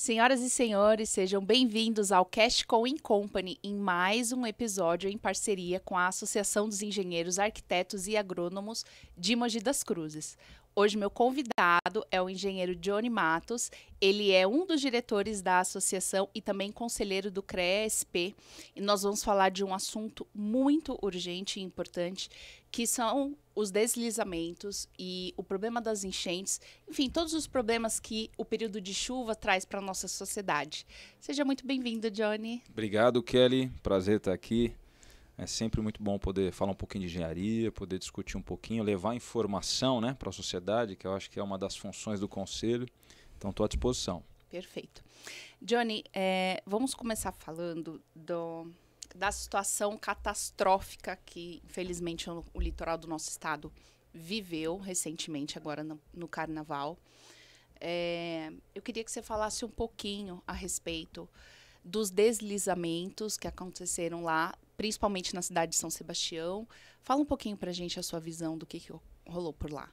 Senhoras e senhores, sejam bem-vindos ao Cash Co Company em mais um episódio em parceria com a Associação dos Engenheiros, Arquitetos e Agrônomos de Mogi das Cruzes. Hoje meu convidado é o engenheiro Johnny Matos. Ele é um dos diretores da associação e também conselheiro do CREA-SP. E nós vamos falar de um assunto muito urgente e importante, que são os deslizamentos e o problema das enchentes. Enfim, todos os problemas que o período de chuva traz para a nossa sociedade. Seja muito bem-vindo, Johnny. Obrigado, Kelly. Prazer estar aqui. É sempre muito bom poder falar um pouquinho de engenharia, poder discutir um pouquinho, levar informação, né, para a sociedade, que eu acho que é uma das funções do Conselho. Então, estou à disposição. Perfeito. Johnny, vamos começar falando da situação catastrófica que, infelizmente, o litoral do nosso estado viveu recentemente, agora no Carnaval. Eu queria que você falasse um pouquinho a respeito dos deslizamentos que aconteceram lá, principalmente na cidade de São Sebastião. Fala um pouquinho para a gente a sua visão do que rolou por lá.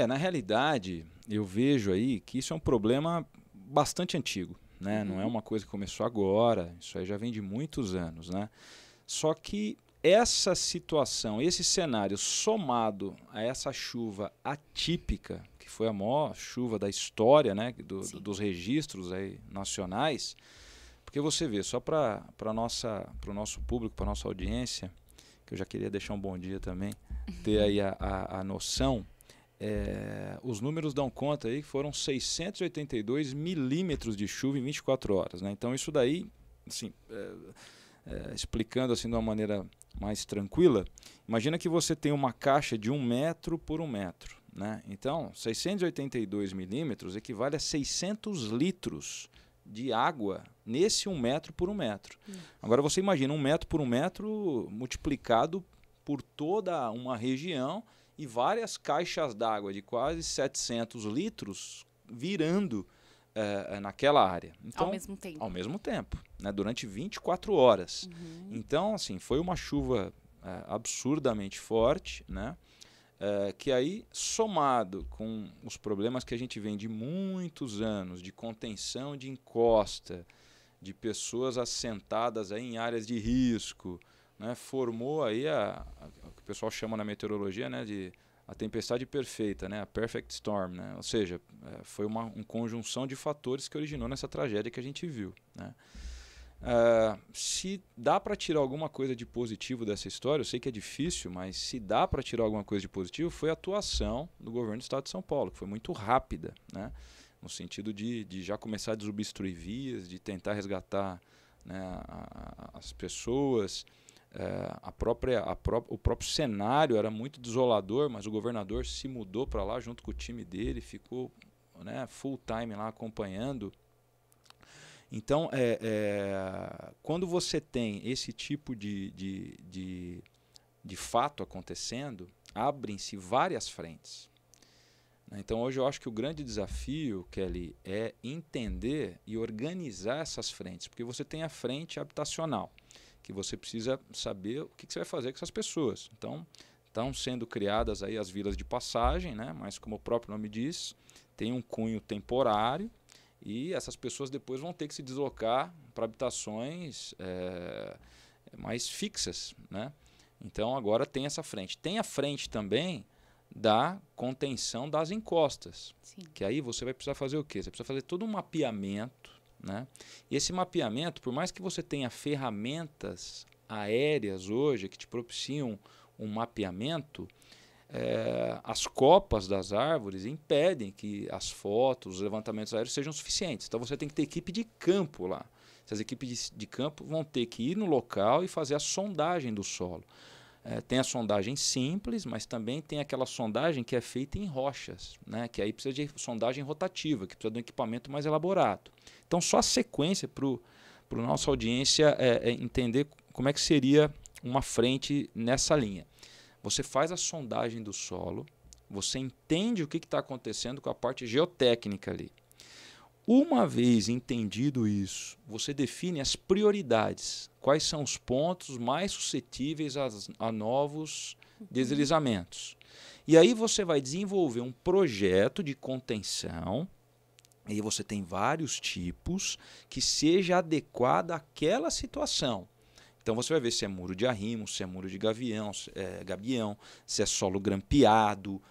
Na realidade, eu vejo aí que isso é um problema bastante antigo, né? Não é uma coisa que começou agora, isso aí já vem de muitos anos, né? Só que essa situação, esse cenário somado a essa chuva atípica, que foi a maior chuva da história, né, dos registros aí nacionais, porque você vê, só para o nosso público, para a nossa audiência, que eu já queria deixar um bom dia também, ter aí a noção, os números dão conta aí que foram 682 milímetros de chuva em 24 horas. Né? Então isso daí, assim, explicando assim de uma maneira mais tranquila, imagina que você tem uma caixa de 1 metro por 1 metro. Né? Então, 682 milímetros equivale a 600 litros de água nesse 1 metro por 1 metro. Agora você imagina 1 metro por 1 metro multiplicado por toda uma região e várias caixas d'água de quase 700 litros virando naquela área. Então, ao mesmo tempo. Ao mesmo tempo, né, durante 24 horas. Então, assim, foi uma chuva absurdamente forte, né? Que aí, somado com os problemas que a gente vem de muitos anos, de contenção de encosta, de pessoas assentadas aí em áreas de risco, né, formou aí o que o pessoal chama na meteorologia, né, de a tempestade perfeita, né, a perfect storm, né, ou seja, foi uma conjunção de fatores que originou nessa tragédia que a gente viu, né. Se dá para tirar alguma coisa de positivo dessa história, eu sei que é difícil, mas se dá para tirar alguma coisa de positivo, foi a atuação do governo do estado de São Paulo, que foi muito rápida, né? No sentido de já começar a desobstruir vias, de tentar resgatar, né, as pessoas. O próprio cenário era muito desolador, mas o governador se mudou para lá junto com o time dele, ficou, né, full time lá acompanhando. Então, quando você tem esse tipo de fato acontecendo, abrem-se várias frentes. Então, hoje eu acho que o grande desafio, Kelly, é entender e organizar essas frentes, porque você tem a frente habitacional, que você precisa saber o que você vai fazer com essas pessoas. Então, estão sendo criadas aí as vilas de passagem, né? Mas como o próprio nome diz, tem um cunho temporário, e essas pessoas depois vão ter que se deslocar para habitações mais fixas, né? Então agora tem essa frente. Tem a frente também da contenção das encostas. Sim. Que aí você vai precisar fazer o quê? Você precisa fazer todo um mapeamento, né? E esse mapeamento, por mais que você tenha ferramentas aéreas hoje que te propiciam um mapeamento, as copas das árvores impedem que as fotos, os levantamentos aéreos sejam suficientes. Então você tem que ter equipe de campo lá. Essas equipes de campo vão ter que ir no local e fazer a sondagem do solo. Tem a sondagem simples, mas também tem aquela sondagem que é feita em rochas, né? Que aí precisa de sondagem rotativa, que precisa de um equipamento mais elaborado. Então só a sequência para a nossa audiência entender como é que seria uma frente nessa linha. Você faz a sondagem do solo, você entende o que está acontecendo com a parte geotécnica ali. Uma vez entendido isso, você define as prioridades. Quais são os pontos mais suscetíveis a novos deslizamentos. E aí você vai desenvolver um projeto de contenção E aí você tem vários tipos que seja adequado àquela situação. Então você vai ver se é muro de arrimo, se é muro de gavião, gabião, se é solo grampeado.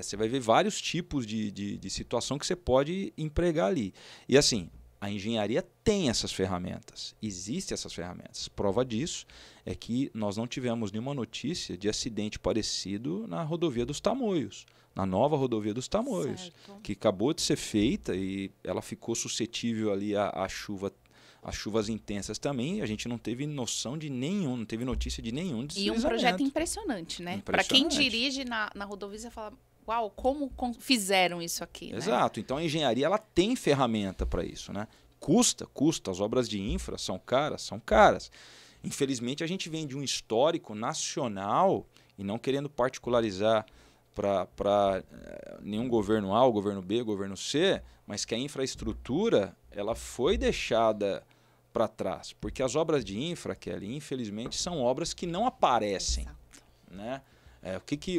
Você vai ver vários tipos de situação que você pode empregar ali. E assim, a engenharia tem essas ferramentas, existem essas ferramentas. Prova disso é que nós não tivemos nenhuma notícia de acidente parecido na rodovia dos Tamoios, na nova rodovia dos Tamoios, Certo. que acabou de ser feita e ela ficou suscetível ali à chuva, às chuvas intensas também. A gente não teve noção de nenhum, não teve notícia de nenhum E um deslizamento. projeto impressionante, né? Para quem dirige na rodovia, você fala, uau, como fizeram isso aqui, né? Exato. Então a engenharia ela tem ferramenta para isso, né? Custa. As obras de infra são caras. Infelizmente a gente vem de um histórico nacional, e não querendo particularizar para nenhum governo A, o governo B, o governo C, mas que a infraestrutura ela foi deixada para trás. Porque as obras de infra, Kelly, infelizmente, são obras que não aparecem. Exato. Né?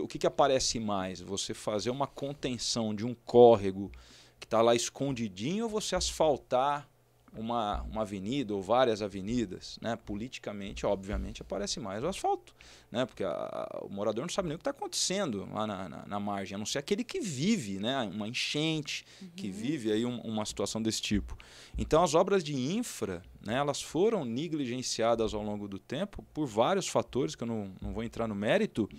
O que aparece mais? Você fazer uma contenção de um córrego que está lá escondidinho, ou você asfaltar uma avenida ou várias avenidas, né? Politicamente, obviamente, aparece mais o asfalto, né? Porque o morador não sabe nem o que está acontecendo lá na margem, a não ser aquele que vive, né? Uma enchente, que vive aí uma situação desse tipo. Então, as obras de infra, né? Elas foram negligenciadas ao longo do tempo por vários fatores, que eu não vou entrar no mérito,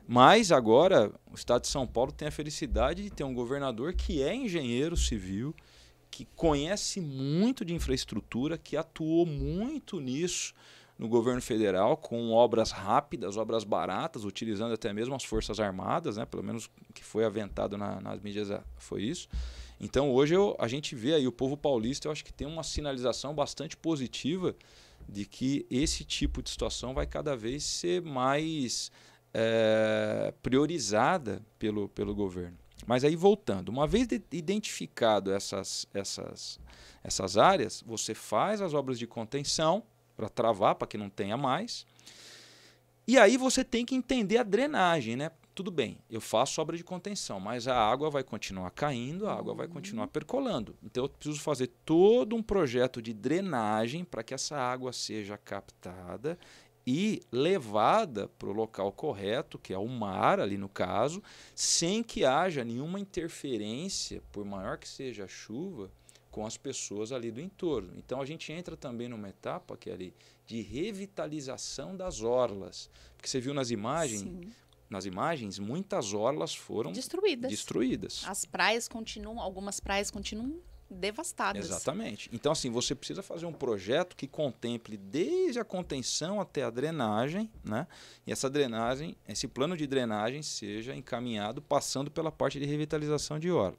mas agora o Estado de São Paulo tem a felicidade de ter um governador que é engenheiro civil, que conhece muito de infraestrutura, que atuou muito nisso no governo federal, com obras rápidas, obras baratas, utilizando até mesmo as Forças Armadas, né? Pelo menos o que foi aventado nas mídias foi isso. Então hoje a gente vê aí o povo paulista, eu acho que tem uma sinalização bastante positiva de que esse tipo de situação vai cada vez ser mais priorizada pelo governo. Mas aí voltando, uma vez identificado essas áreas, você faz as obras de contenção para travar, para que não tenha mais. E aí você tem que entender a drenagem, né? Tudo bem, eu faço obra de contenção, mas a água vai continuar caindo, a água vai continuar percolando. Então eu preciso fazer todo um projeto de drenagem para que essa água seja captada e levada para o local correto, que é o mar ali no caso, sem que haja nenhuma interferência, por maior que seja a chuva, com as pessoas ali do entorno. Então a gente entra também numa etapa que é ali de revitalização das orlas, porque você viu nas imagens, muitas orlas foram destruídas. As praias algumas praias continuam devastadas. Exatamente. Então, assim, você precisa fazer um projeto que contemple desde a contenção até a drenagem, né? E essa drenagem, esse plano de drenagem seja encaminhado passando pela parte de revitalização de orla.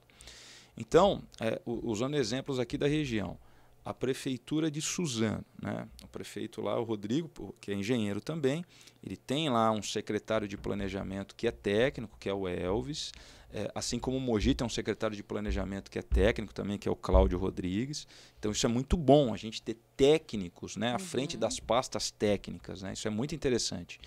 Então, usando exemplos aqui da região, a prefeitura de Suzano, né? O prefeito lá, o Rodrigo, que é engenheiro também, ele tem lá um secretário de planejamento que é técnico, que é o Elvis, assim como o Mogi tem um secretário de planejamento que é técnico também, que é o Cláudio Rodrigues. Então isso é muito bom, a gente ter técnicos, né, à frente das pastas técnicas, né? Isso é muito interessante.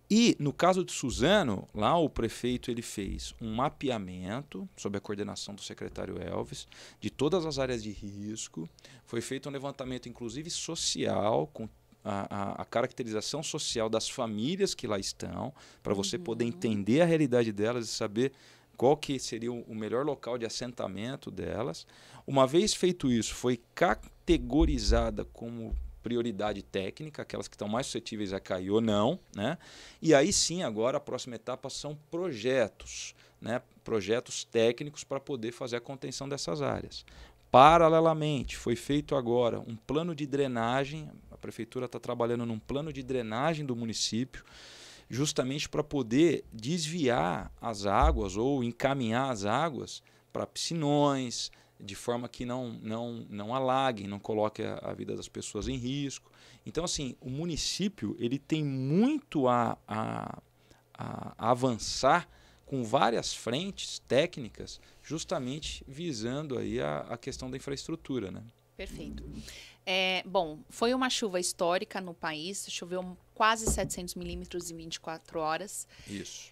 E no caso de Suzano, lá o prefeito ele fez um mapeamento, sob a coordenação do secretário Elvis, de todas as áreas de risco. Foi feito um levantamento, inclusive social, com a caracterização social das famílias que lá estão, para você poder entender a realidade delas e saber qual que seria o melhor local de assentamento delas. Uma vez feito isso, foi categorizada como prioridade técnica, aquelas que estão mais suscetíveis a cair ou não, né? E aí sim, agora a próxima etapa são projetos, né? Projetos técnicos para poder fazer a contenção dessas áreas. Paralelamente, foi feito agora um plano de drenagem, a prefeitura está trabalhando num plano de drenagem do município, justamente para poder desviar as águas ou encaminhar as águas para piscinões, de forma que não alaguem, não coloque a vida das pessoas em risco. Então, assim, o município ele tem muito a avançar com várias frentes técnicas, justamente visando aí a questão da infraestrutura, né? Perfeito. Bom, foi uma chuva histórica no país, choveu quase 700 milímetros em 24 horas. Isso.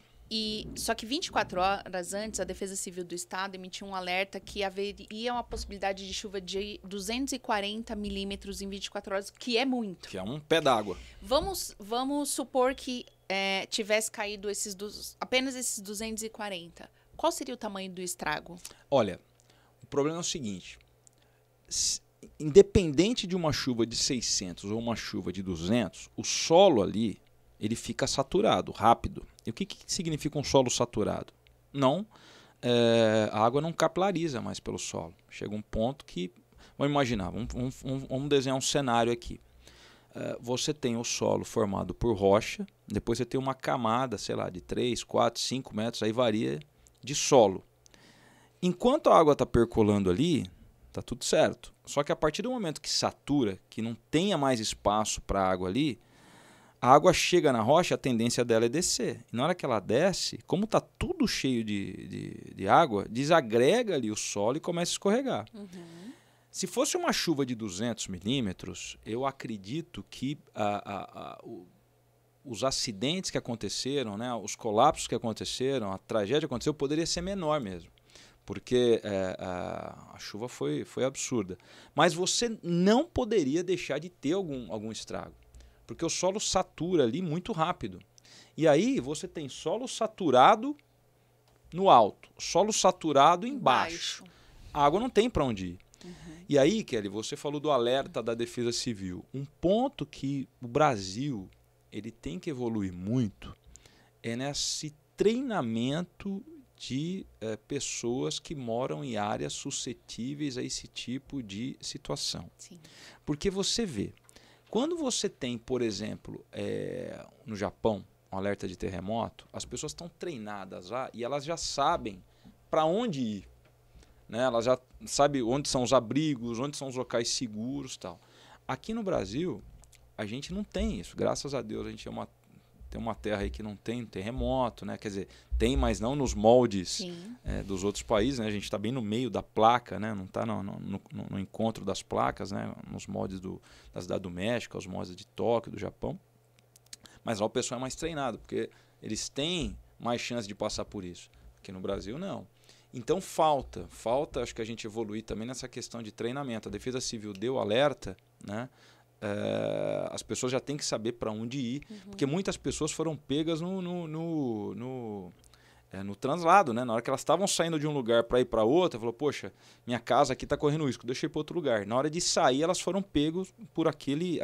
Só que 24 horas antes, a Defesa Civil do Estado emitiu um alerta que haveria uma possibilidade de chuva de 240 milímetros em 24 horas, que é muito. Que é um pé d'água. Vamos supor que tivesse caído apenas esses 240. Qual seria o tamanho do estrago? Olha, o problema é o seguinte. Independente de uma chuva de 600 ou uma chuva de 200, o solo ali, ele fica saturado, rápido. E o que significa um solo saturado? A água não capilariza mais pelo solo. Chega um ponto que, vamos imaginar, vamos desenhar um cenário aqui. Você tem o solo formado por rocha, depois você tem uma camada, sei lá, de 3, 4, 5 metros, aí varia de solo. Enquanto a água está percolando ali, está tudo certo. Só que a partir do momento que satura, que não tenha mais espaço para a água ali, a água chega na rocha, a tendência dela é descer. E na hora que ela desce, como está tudo cheio de água, desagrega ali o solo e começa a escorregar. Uhum. Se fosse uma chuva de 200 milímetros, eu acredito que os acidentes que aconteceram, né, os colapsos que aconteceram, a tragédia que aconteceu, poderia ser menor mesmo. Porque a chuva foi absurda. Mas você não poderia deixar de ter algum estrago. Porque o solo satura ali muito rápido. E aí você tem solo saturado no alto, solo saturado embaixo. A água não tem para onde ir. Uhum. E aí, Kelly, você falou do alerta da Defesa Civil. Um ponto que o Brasil ele tem que evoluir muito é nesse treinamento de pessoas que moram em áreas suscetíveis a esse tipo de situação. Sim. Porque você vê, quando você tem, por exemplo, no Japão, um alerta de terremoto, as pessoas estão treinadas lá e elas já sabem para onde ir. Né? Elas já sabem onde são os abrigos, onde são os locais seguros e tal. Aqui no Brasil, a gente não tem isso. Graças a Deus, a gente tem uma terra aí que não tem terremoto, né? Quer dizer, tem, mas não nos moldes dos outros países, né? A gente está bem no meio da placa, né? Não está no encontro das placas, né? Nos moldes da Cidade do México, os moldes de Tóquio, do Japão. Mas lá o pessoal é mais treinado, porque eles têm mais chance de passar por isso. Aqui no Brasil, não. Então falta, acho que a gente evoluir também nessa questão de treinamento. A Defesa Civil deu alerta, né? As pessoas já têm que saber para onde ir, porque muitas pessoas foram pegas no translado, né? Na hora que elas estavam saindo de um lugar para ir para outro, falou, poxa, minha casa aqui está correndo risco, deixa eu ir para outro lugar. Na hora de sair, elas foram pegas por aquele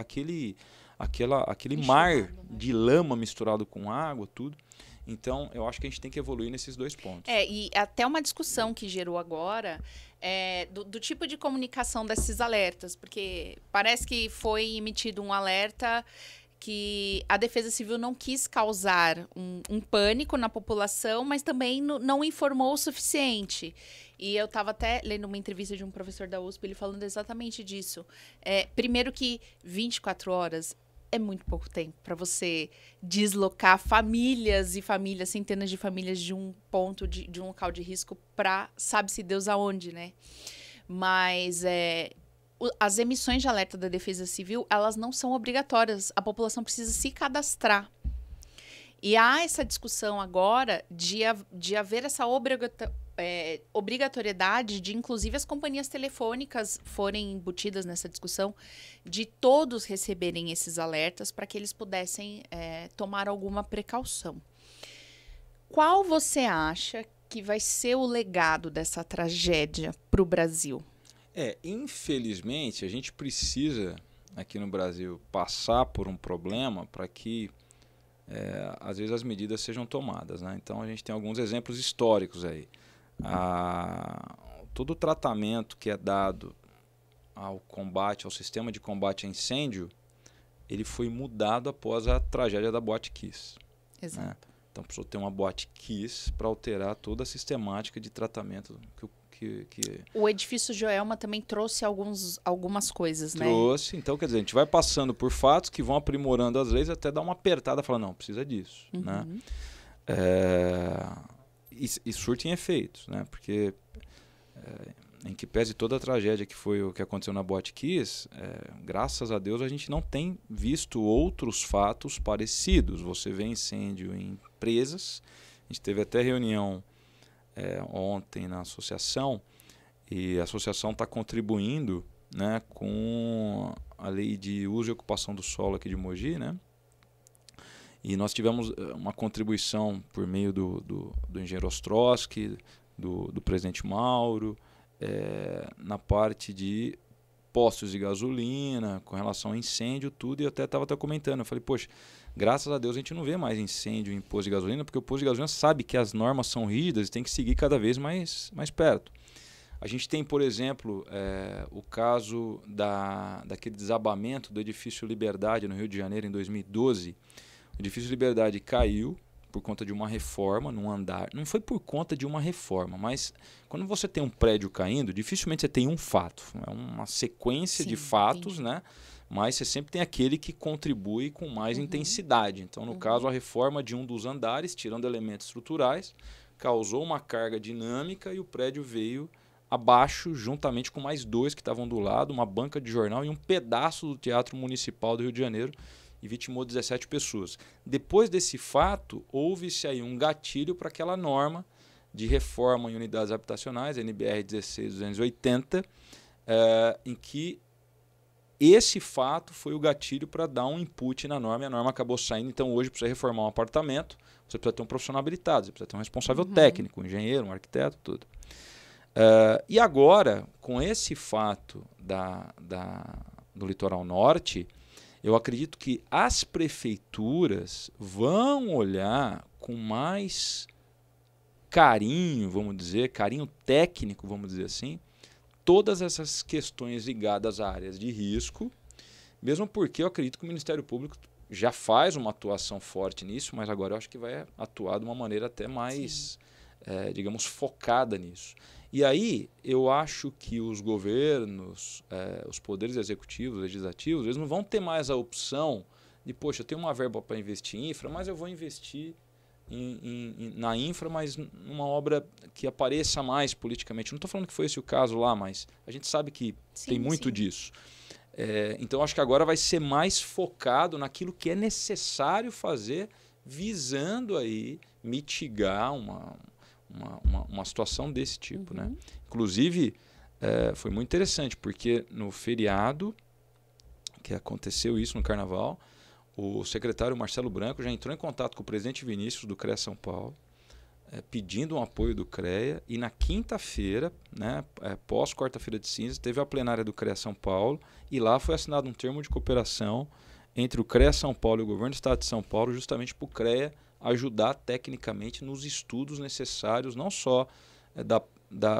mar de lama misturado com água, tudo. Então, eu acho que a gente tem que evoluir nesses dois pontos. E até uma discussão que gerou agora do tipo de comunicação desses alertas, porque parece que foi emitido um alerta que a Defesa Civil não quis causar um pânico na população, mas também não informou o suficiente. E eu estava até lendo uma entrevista de um professor da USP, ele falando exatamente disso. Primeiro que 24 horas é muito pouco tempo para você deslocar famílias e famílias, centenas de famílias de um ponto, de um local de risco para sabe-se Deus aonde, né? Mas as emissões de alerta da Defesa Civil, elas não são obrigatórias. A população precisa se cadastrar. E há essa discussão agora de haver essa obrigatoriedade de, inclusive, as companhias telefônicas forem embutidas nessa discussão, de todos receberem esses alertas para que eles pudessem tomar alguma precaução. Qual você acha que vai ser o legado dessa tragédia para o Brasil? Infelizmente, a gente precisa, aqui no Brasil, passar por um problema para que às vezes as medidas sejam tomadas, né? Então a gente tem alguns exemplos históricos aí. Todo o tratamento que é dado ao sistema de combate a incêndio, ele foi mudado após a tragédia da Boate Kiss. Exato. Né? Então precisou ter uma Boate Kiss para alterar toda a sistemática de tratamento que O edifício Joelma também trouxe algumas coisas, né? Trouxe. Então, quer dizer, a gente vai passando por fatos que vão aprimorando as leis até dar uma apertada e falar, não, precisa disso. Né? E surtem efeitos, né? Porque em que pese toda a tragédia que foi o que aconteceu na Boate Kiss, graças a Deus a gente não tem visto outros fatos parecidos. Você vê incêndio em empresas, A gente teve até reunião ontem na associação, e a associação está contribuindo, né, com a lei de uso e ocupação do solo aqui de Mogi, né? E nós tivemos uma contribuição por meio do engenheiro Ostrowski, do presidente Mauro, na parte de postos de gasolina, com relação a incêndio, tudo, e eu até estava comentando, eu falei, poxa, graças a Deus a gente não vê mais incêndio em posto de gasolina, porque o posto de gasolina sabe que as normas são rígidas e tem que seguir cada vez mais perto. A gente tem, por exemplo, o caso daquele desabamento do edifício Liberdade no Rio de Janeiro em 2012. O edifício Liberdade caiu por conta de uma reforma num andar. Não foi por conta de uma reforma, mas quando você tem um prédio caindo, dificilmente você tem um fato. É uma sequência de fatos, né? Mas você sempre tem aquele que contribui com mais intensidade. Então, no caso, a reforma de um dos andares, tirando elementos estruturais, causou uma carga dinâmica e o prédio veio abaixo, juntamente com mais 2 que estavam do lado, uma banca de jornal e um pedaço do Teatro Municipal do Rio de Janeiro, e vitimou 17 pessoas. Depois desse fato, houve-se aí um gatilho para aquela norma de reforma em unidades habitacionais, NBR 16280, em que esse fato foi o gatilho para dar um input na norma, e a norma acabou saindo. Então, hoje, para você reformar um apartamento, você precisa ter um profissional habilitado, você precisa ter um responsável técnico, um engenheiro, um arquiteto, tudo. E agora, com esse fato do litoral norte, eu acredito que as prefeituras vão olhar com mais carinho, vamos dizer, carinho técnico, vamos dizer assim, todas essas questões ligadas a áreas de risco, mesmo porque eu acredito que o Ministério Público já faz uma atuação forte nisso, mas agora eu acho que vai atuar de uma maneira até mais, digamos, focada nisso. E aí, eu acho que os governos, os poderes executivos, legislativos, eles não vão ter mais a opção de, poxa, eu tenho uma verba para investir em infra, mas eu vou investir na infra, mas numa obra que apareça mais politicamente. Não estou falando que foi esse o caso lá, mas a gente sabe que tem muito disso. Então, acho que agora vai ser mais focado naquilo que é necessário fazer, visando aí mitigar uma situação desse tipo, né? Inclusive, foi muito interessante, porque no feriado, que aconteceu isso no Carnaval, o secretário Marcelo Branco já entrou em contato com o presidente Vinícius do CREA São Paulo, pedindo um apoio do CREA, e na quinta-feira, né, pós quarta-feira de cinzas, teve a plenária do CREA São Paulo, e lá foi assinado um termo de cooperação entre o CREA São Paulo e o Governo do Estado de São Paulo, justamente para o CREA ajudar tecnicamente nos estudos necessários, não só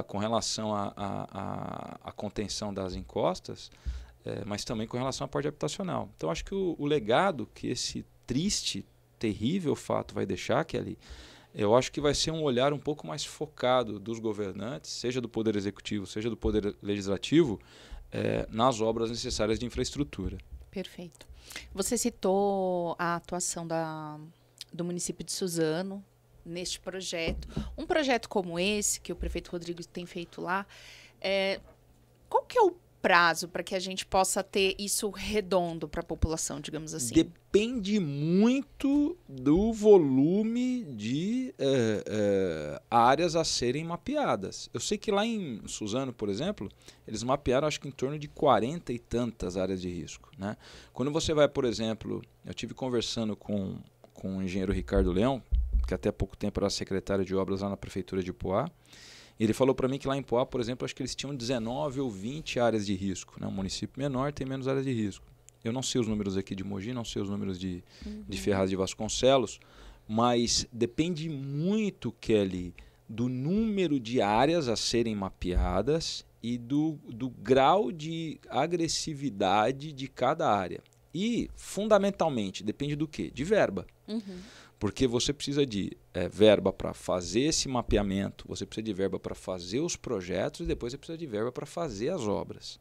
com relação à contenção das encostas, mas também com relação à parte habitacional. Então, acho que o legado que esse triste, terrível fato vai deixar, Kelly, eu acho que vai ser um olhar um pouco mais focado dos governantes, seja do Poder Executivo, seja do Poder Legislativo, nas obras necessárias de infraestrutura. Perfeito. Você citou a atuação do município de Suzano neste projeto. Um projeto como esse, que o prefeito Rodrigo tem feito lá, qual que é o prazo para que a gente possa ter isso redondo para a população, digamos assim? Depende muito do volume de áreas a serem mapeadas. Eu sei que lá em Suzano, por exemplo, eles mapearam acho que em torno de 40 e tantas áreas de risco, né? Quando você vai, por exemplo, eu tive conversando com o engenheiro Ricardo Leão, que até pouco tempo era secretário de obras lá na prefeitura de Ipoá. Ele falou para mim que lá em Poá, por exemplo, acho que eles tinham 19 ou 20 áreas de risco, né? Um município menor tem menos áreas de risco. Eu não sei os números aqui de Mogi, não sei os números de Ferraz de Vasconcelos, mas depende muito, Kelly, do número de áreas a serem mapeadas e do grau de agressividade de cada área. E, fundamentalmente, depende do quê? De verba. Porque você precisa de verba para fazer esse mapeamento, você precisa de verba para fazer os projetos e depois você precisa de verba para fazer as obras.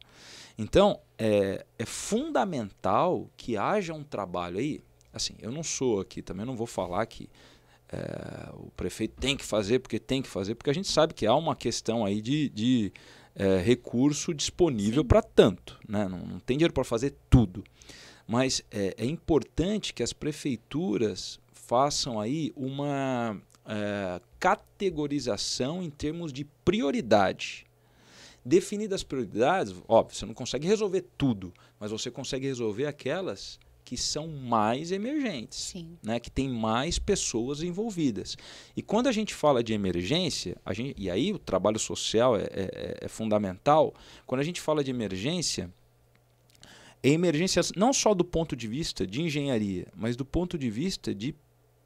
Então, é fundamental que haja um trabalho aí. Assim, eu não sou aqui, também não vou falar que o prefeito tem que fazer, porque a gente sabe que há uma questão aí de recurso disponível para tanto, né? Não tem dinheiro para fazer tudo. Mas é importante que as prefeituras façam aí uma categorização em termos de prioridade. Definidas as prioridades, óbvio, você não consegue resolver tudo, mas você consegue resolver aquelas que são mais emergentes, né, que tem mais pessoas envolvidas. E quando a gente fala de emergência, e aí o trabalho social é fundamental, quando a gente fala de emergência, é emergência não só do ponto de vista de engenharia, mas do ponto de vista de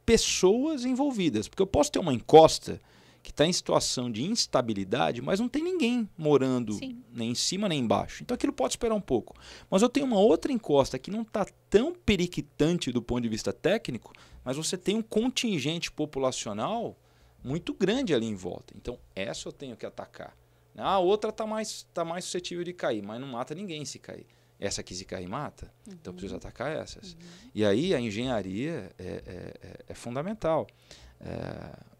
pessoas envolvidas. Porque eu posso ter uma encosta que está em situação de instabilidade, mas não tem ninguém morando nem em cima nem embaixo. Então aquilo pode esperar um pouco. Mas eu tenho uma outra encosta que não está tão periquitante do ponto de vista técnico, mas você tem um contingente populacional muito grande ali em volta. Então essa eu tenho que atacar. A outra está mais suscetível de cair, mas não mata ninguém se cair. Essa aqui se cair mata, então eu preciso atacar essas. E aí a engenharia é fundamental.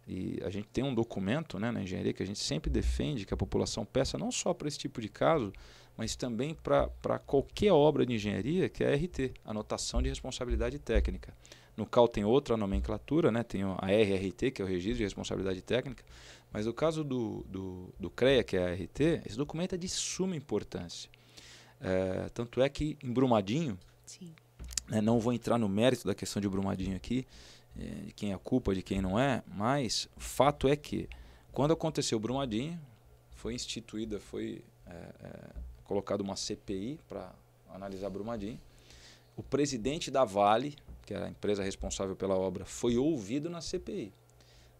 E a gente tem um documento, né, na engenharia que a gente sempre defende que a população peça não só para esse tipo de caso, mas também para qualquer obra de engenharia, que é a RT, Anotação de Responsabilidade Técnica. No CAL tem outra nomenclatura, né, tem a RRT, que é o Registro de Responsabilidade Técnica, mas no caso do CREA, que é a RT, esse documento é de suma importância. Tanto é que em Brumadinho, né, não vou entrar no mérito da questão de Brumadinho aqui, de quem é a culpa, de quem não é, mas fato é que quando aconteceu o Brumadinho, foi colocada uma CPI para analisar Brumadinho. O presidente da Vale, que era a empresa responsável pela obra, foi ouvido na CPI.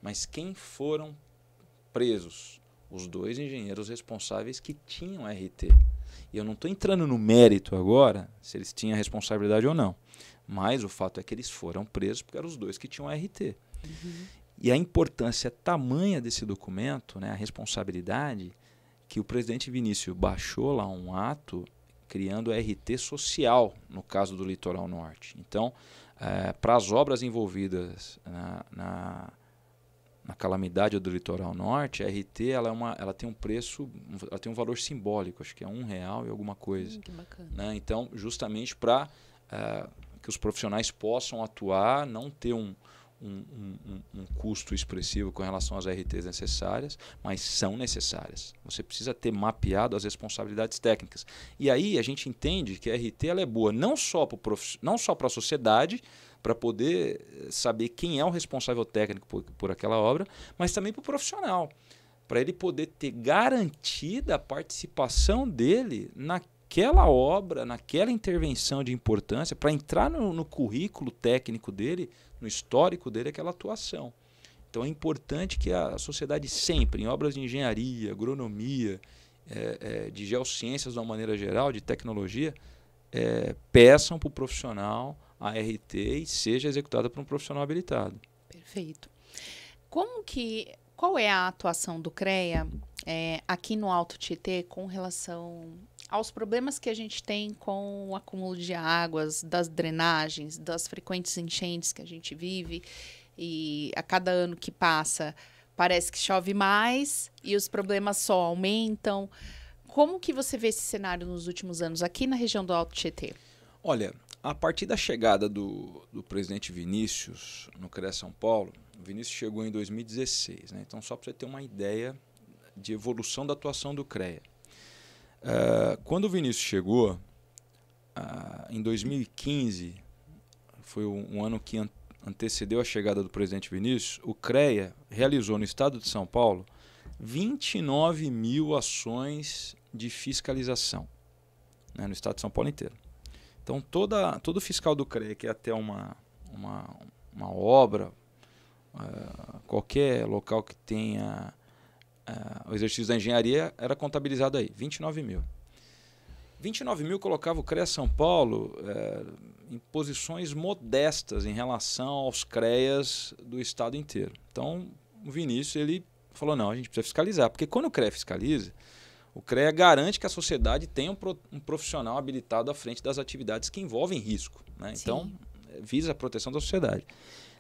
Mas quem foram presos? Os 2 engenheiros responsáveis que tinham RT. E eu não estou entrando no mérito agora, se eles tinham responsabilidade ou não. Mas o fato é que eles foram presos porque eram os 2 que tinham RT. E a importância tamanha desse documento, né, a responsabilidade, que o presidente Vinícius baixou lá um ato criando RT social, no caso do Litoral Norte. Então, para as obras envolvidas na calamidade do Litoral Norte, a RT ela tem um preço, ela tem um valor simbólico, acho que é R$1 e alguma coisa. Que bacana. Né? Então, justamente para que os profissionais possam atuar, não ter um custo expressivo com relação às RTs necessárias, mas são necessárias. Você precisa ter mapeado as responsabilidades técnicas. E aí a gente entende que a RT ela é boa não só para a sociedade, para poder saber quem é o responsável técnico por aquela obra, mas também para o profissional, para ele poder ter garantida a participação dele naquela obra, naquela intervenção de importância, para entrar no currículo técnico dele, no histórico dele, aquela atuação. Então é importante que a sociedade sempre, em obras de engenharia, agronomia, de geociências de uma maneira geral, de tecnologia, peçam para o profissional a RT e seja executada por um profissional habilitado. Perfeito. Qual é a atuação do CREA aqui no Alto Tietê com relação aos problemas que a gente tem com o acúmulo de águas, das drenagens, das frequentes enchentes que a gente vive, e a cada ano que passa parece que chove mais e os problemas só aumentam. Como que você vê esse cenário nos últimos anos aqui na região do Alto Tietê? Olha, a partir da chegada do presidente Vinícius no CREA São Paulo, o Vinícius chegou em 2016, né? Então só para você ter uma ideia de evolução da atuação do CREA. Quando o Vinícius chegou, em 2015, foi um ano que antecedeu a chegada do presidente Vinícius, o CREA realizou no estado de São Paulo 29 mil ações de fiscalização, né, no estado de São Paulo inteiro. Então todo fiscal do CREA que ia até uma obra, qualquer local que tenha o exercício da engenharia era contabilizado aí, 29 mil. 29 mil colocava o CREA São Paulo em posições modestas em relação aos CREAs do estado inteiro. Então, o Vinícius ele falou, não, a gente precisa fiscalizar, porque quando o CREA fiscaliza, o CREA garante que a sociedade tenha um profissional habilitado à frente das atividades que envolvem risco, né? Então, visa a proteção da sociedade.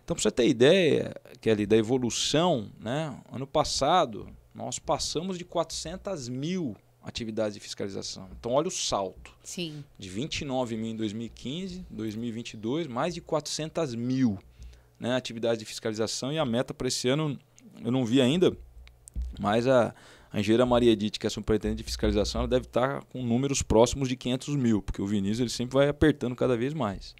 Então, para você ter ideia, Kelly, da evolução, né? Ano passado, nós passamos de 400 mil atividades de fiscalização. Então, olha o salto. Sim. De 29 mil em 2015, 2022, mais de 400 mil. né, atividades de fiscalização, e a meta para esse ano eu não vi ainda, mas a engenheira Maria Edith, que é a superintendente de fiscalização, ela deve estar com números próximos de 500 mil, porque o Vinícius ele sempre vai apertando cada vez mais.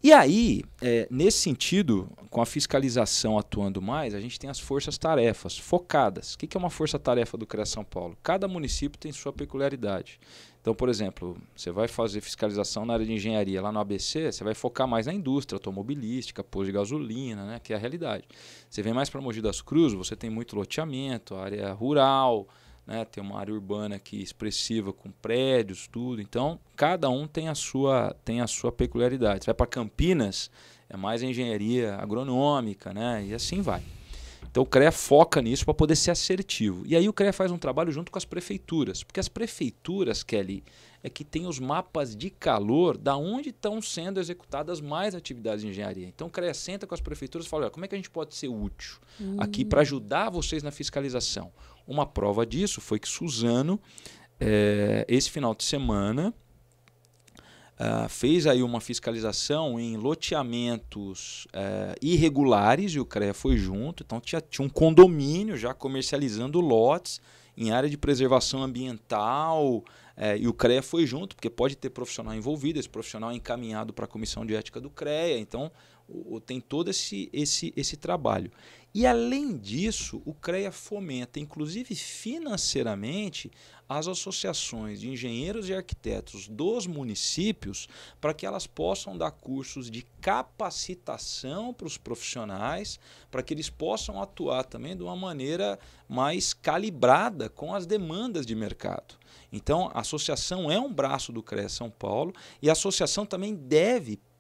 E aí, nesse sentido, com a fiscalização atuando mais, a gente tem as forças-tarefas focadas. O que é uma força-tarefa do CREA São Paulo? Cada município tem sua peculiaridade. Então, por exemplo, você vai fazer fiscalização na área de engenharia lá no ABC, você vai focar mais na indústria automobilística, posto de gasolina, né, que é a realidade. Você vem mais para Mogi das Cruzes, você tem muito loteamento, área rural, né, tem uma área urbana aqui expressiva com prédios, tudo. Então, cada um tem a sua peculiaridade. Você vai para Campinas, é mais engenharia agronômica, né, e assim vai. Então o CREA foca nisso para poder ser assertivo. E aí o CREA faz um trabalho junto com as prefeituras, porque as prefeituras, Kelly, é que tem os mapas de calor da onde estão sendo executadas mais atividades de engenharia. Então o CREA senta com as prefeituras e fala, olha, como é que a gente pode ser útil aqui para ajudar vocês na fiscalização? Uma prova disso foi que Suzano, esse final de semana, fez aí uma fiscalização em loteamentos irregulares, e o CREA foi junto. Então tinha um condomínio já comercializando lotes em área de preservação ambiental, e o CREA foi junto, porque pode ter profissional envolvido, esse profissional é encaminhado para a comissão de ética do CREA, então tem todo esse trabalho. E além disso, o CREA fomenta, inclusive financeiramente, as associações de engenheiros e arquitetos dos municípios para que elas possam dar cursos de capacitação para os profissionais, para que eles possam atuar também de uma maneira mais calibrada com as demandas de mercado. Então, a associação é um braço do CREA São Paulo, e a associação também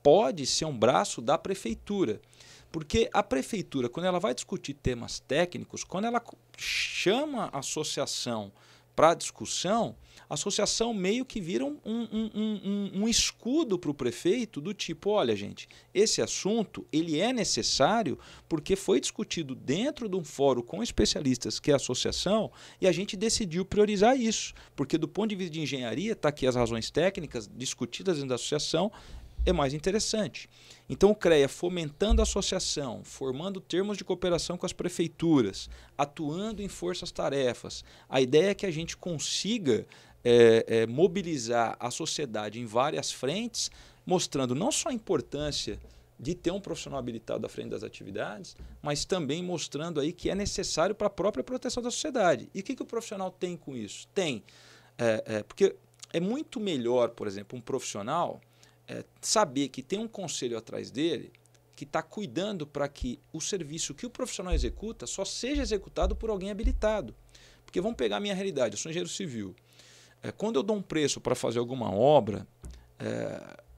pode ser um braço da prefeitura. Porque a prefeitura, quando ela vai discutir temas técnicos, quando ela chama a associação para discussão, a associação meio que vira um escudo para o prefeito, do tipo, olha gente, esse assunto ele é necessário porque foi discutido dentro de um fórum com especialistas, que é a associação, e a gente decidiu priorizar isso, porque do ponto de vista de engenharia, está aqui as razões técnicas discutidas dentro da associação, é mais interessante. Então o CREA fomentando a associação, formando termos de cooperação com as prefeituras, atuando em forças-tarefas. A ideia é que a gente consiga mobilizar a sociedade em várias frentes, mostrando não só a importância de ter um profissional habilitado à frente das atividades, mas também mostrando aí que é necessário para a própria proteção da sociedade. E o que o profissional tem com isso? Porque é muito melhor, por exemplo, um profissional saber que tem um conselho atrás dele que está cuidando para que o serviço que o profissional executa só seja executado por alguém habilitado. Porque vamos pegar a minha realidade, eu sou engenheiro civil. Quando eu dou um preço para fazer alguma obra,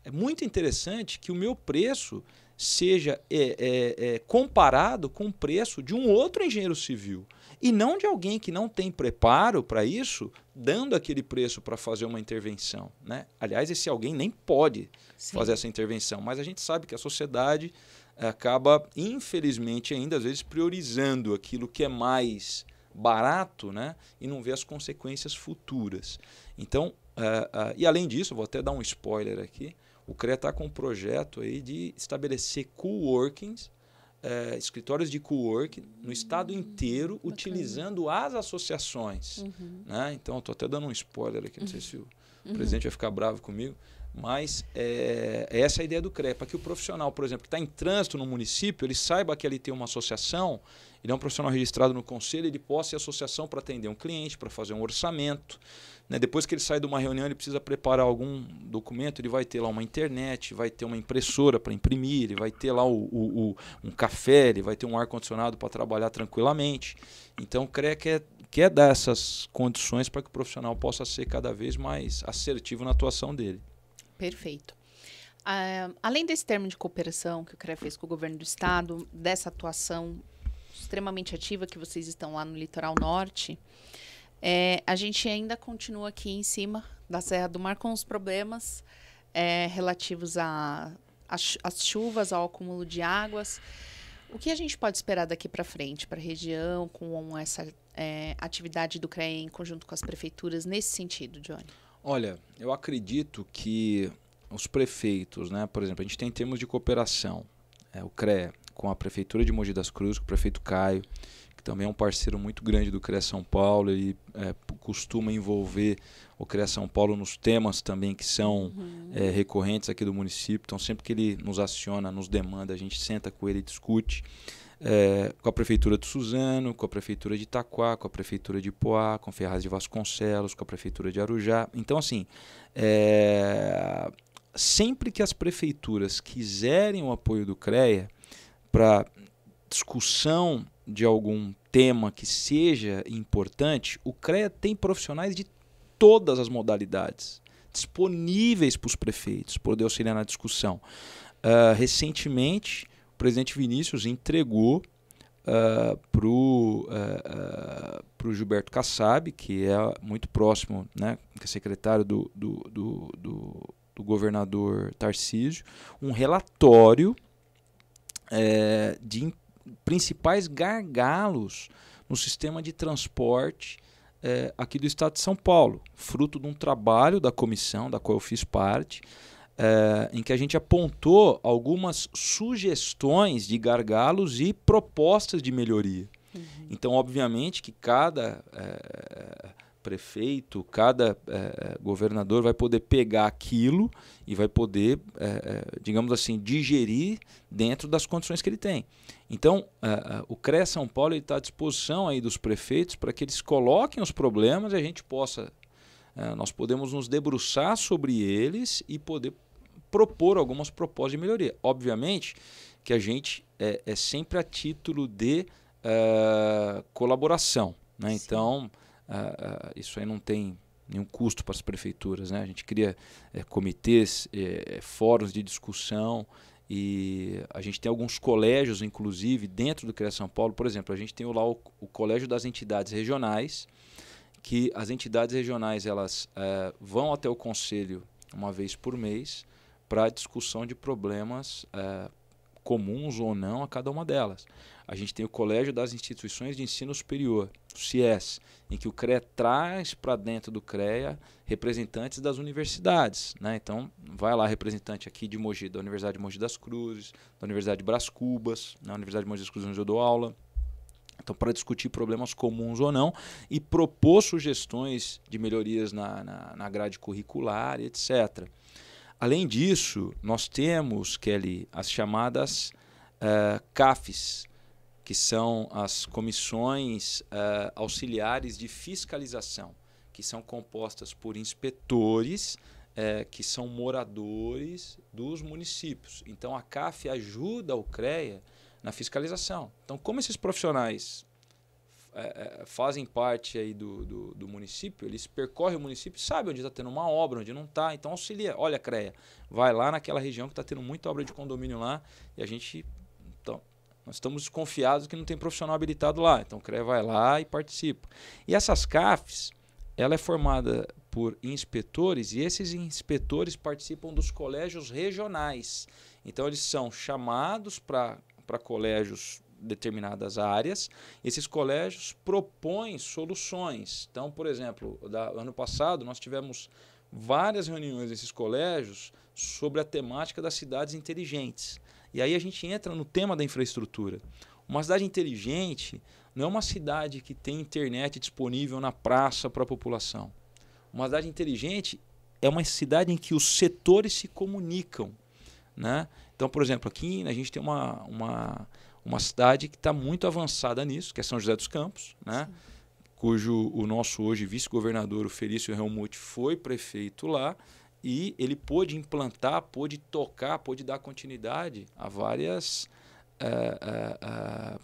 é muito interessante que o meu preço seja comparado com o preço de um outro engenheiro civil, e não de alguém que não tem preparo para isso, dando aquele preço para fazer uma intervenção, né? Aliás, esse alguém nem pode fazer essa intervenção, mas a gente sabe que a sociedade acaba, infelizmente, ainda às vezes priorizando aquilo que é mais barato, né? E não vê as consequências futuras. Então, e além disso, vou até dar um spoiler aqui, o CREA está com um projeto aí de estabelecer coworkings, escritórios de coworking no estado inteiro, bacana, utilizando as associações. Né? Então, estou até dando um spoiler aqui, não sei se o presidente vai ficar bravo comigo, mas essa é a ideia do CREA, para que o profissional, por exemplo, que está em trânsito no município, ele saiba que ele tem uma associação, ele é um profissional registrado no conselho, ele possa ir à associação para atender um cliente, para fazer um orçamento. Né? Depois que ele sai de uma reunião, ele precisa preparar algum documento, ele vai ter lá uma internet, vai ter uma impressora para imprimir, ele vai ter lá um café, ele vai ter um ar-condicionado para trabalhar tranquilamente. Então, o CREA quer dar essas condições para que o profissional possa ser cada vez mais assertivo na atuação dele. Perfeito. Além desse termo de cooperação que o CREA fez com o governo do estado, dessa atuação extremamente ativa que vocês estão lá no Litoral Norte, a gente ainda continua aqui em cima da Serra do Mar com os problemas relativos às chuvas, ao acúmulo de águas. O que a gente pode esperar daqui para frente, para a região, com essa atividade do CREA em conjunto com as prefeituras, nesse sentido, Johnny? Olha, eu acredito que os prefeitos, né, por exemplo, a gente tem termos de cooperação. o CREA, com a Prefeitura de Mogi das Cruzes, com o prefeito Caio, que também é um parceiro muito grande do CREA São Paulo, ele costuma envolver o CREA São Paulo nos temas também que são recorrentes aqui do município. Então, sempre que ele nos aciona, nos demanda, a gente senta com ele e discute. Com a Prefeitura de Suzano, com a Prefeitura de Itaquá, com a Prefeitura de Poá, com Ferraz de Vasconcelos, com a Prefeitura de Arujá. Então, assim, sempre que as prefeituras quiserem o apoio do CREA para discussão de algum tema que seja importante, o CREA tem profissionais de todas as modalidades disponíveis para os prefeitos poder auxiliar na discussão. Recentemente, o presidente Vinícius entregou para o Gilberto Kassab, que é muito próximo, né, que é secretário do governador Tarcísio, um relatório de principais gargalos no sistema de transporte aqui do estado de São Paulo, fruto de um trabalho da comissão, da qual eu fiz parte, em que a gente apontou algumas sugestões de gargalos e propostas de melhoria. Então, obviamente, que cada prefeito, cada governador vai poder pegar aquilo e vai poder, digamos assim, digerir dentro das condições que ele tem. Então, o CREA São Paulo está à disposição aí dos prefeitos para que eles coloquem os problemas e a gente possa, nós podemos nos debruçar sobre eles e poder propor algumas propostas de melhoria. Obviamente que a gente é sempre a título de colaboração, né? Então, isso aí não tem nenhum custo para as prefeituras, né? A gente cria comitês, fóruns de discussão e a gente tem alguns colégios, inclusive, dentro do CREA São Paulo. Por exemplo, a gente tem lá o Colégio das Entidades Regionais, que as entidades regionais elas vão até o conselho uma vez por mês para discussão de problemas comuns ou não a cada uma delas. A gente tem o Colégio das Instituições de Ensino Superior, o CIES, em que o CREA traz para dentro do CREA representantes das universidades, né? Então, vai lá representante aqui de Mogi, da Universidade de Mogi das Cruzes, da Universidade de Brás Cubas, na Universidade de Mogi das Cruzes onde eu dou aula. Então, para discutir problemas comuns ou não e propor sugestões de melhorias na grade curricular, etc. Além disso, nós temos, Kelly, as chamadas CAFs, que são as comissões auxiliares de fiscalização, que são compostas por inspetores que são moradores dos municípios. Então, a CAF ajuda o CREA na fiscalização. Então, como esses profissionais fazem parte aí do município, eles percorrem o município e sabem onde está tendo uma obra, onde não está. Então, auxilia. Olha, CREA, vai lá naquela região que está tendo muita obra de condomínio lá e a gente... Então, nós estamos desconfiados que não tem profissional habilitado lá. Então, o CREA vai lá e participa. E essas CAFs, ela é formada por inspetores e esses inspetores participam dos colégios regionais. Então, eles são chamados para colégios determinadas áreas. Esses colégios propõem soluções. Então, por exemplo, ano passado nós tivemos várias reuniões nesses colégios sobre a temática das cidades inteligentes. E aí a gente entra no tema da infraestrutura. Uma cidade inteligente não é uma cidade que tem internet disponível na praça para a população. Uma cidade inteligente é uma cidade em que os setores se comunicam, né? Então, por exemplo, aqui a gente tem uma cidade que está muito avançada nisso, que é São José dos Campos, né? Cujo o nosso hoje vice-governador, o Felício Helmuth, foi prefeito lá e ele pôde implantar, pôde tocar, pôde dar continuidade a várias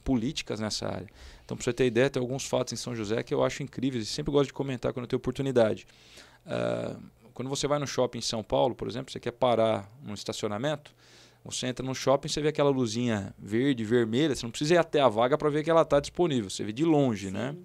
políticas nessa área. Então, para você ter ideia, tem alguns fatos em São José que eu acho incríveis e sempre gosto de comentar quando eu tenho oportunidade. Quando você vai no shopping em São Paulo, por exemplo, você quer parar num estacionamento, você entra no shopping, você vê aquela luzinha verde, vermelha, você não precisa ir até a vaga para ver que ela está disponível, você vê de longe, né?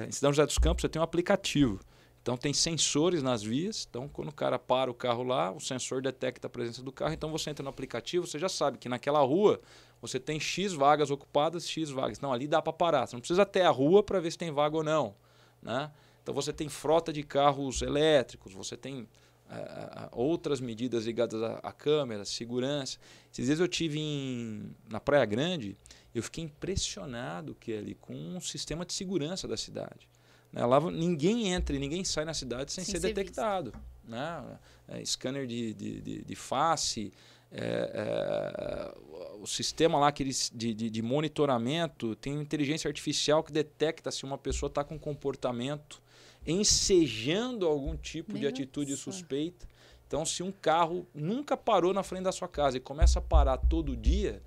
Em São José dos Campos você tem um aplicativo, então tem sensores nas vias, então quando o cara para o carro lá, o sensor detecta a presença do carro, então você entra no aplicativo, você já sabe que naquela rua você tem X vagas ocupadas, X vagas, não, ali dá para parar, você não precisa até a rua para ver se tem vaga ou não, né? Então você tem frota de carros elétricos, você tem outras medidas ligadas à câmera, segurança. Esses dias eu tive na Praia Grande, eu fiquei impressionado, Kelly, com um sistema de segurança da cidade. Né? Lá ninguém entra e ninguém sai na cidade sem ser detectado. Né? Scanner de face, o sistema lá de monitoramento, tem inteligência artificial que detecta se uma pessoa está com comportamento ensejando algum tipo de atitude suspeita. Então, se um carro nunca parou na frente da sua casa e começa a parar todo dia,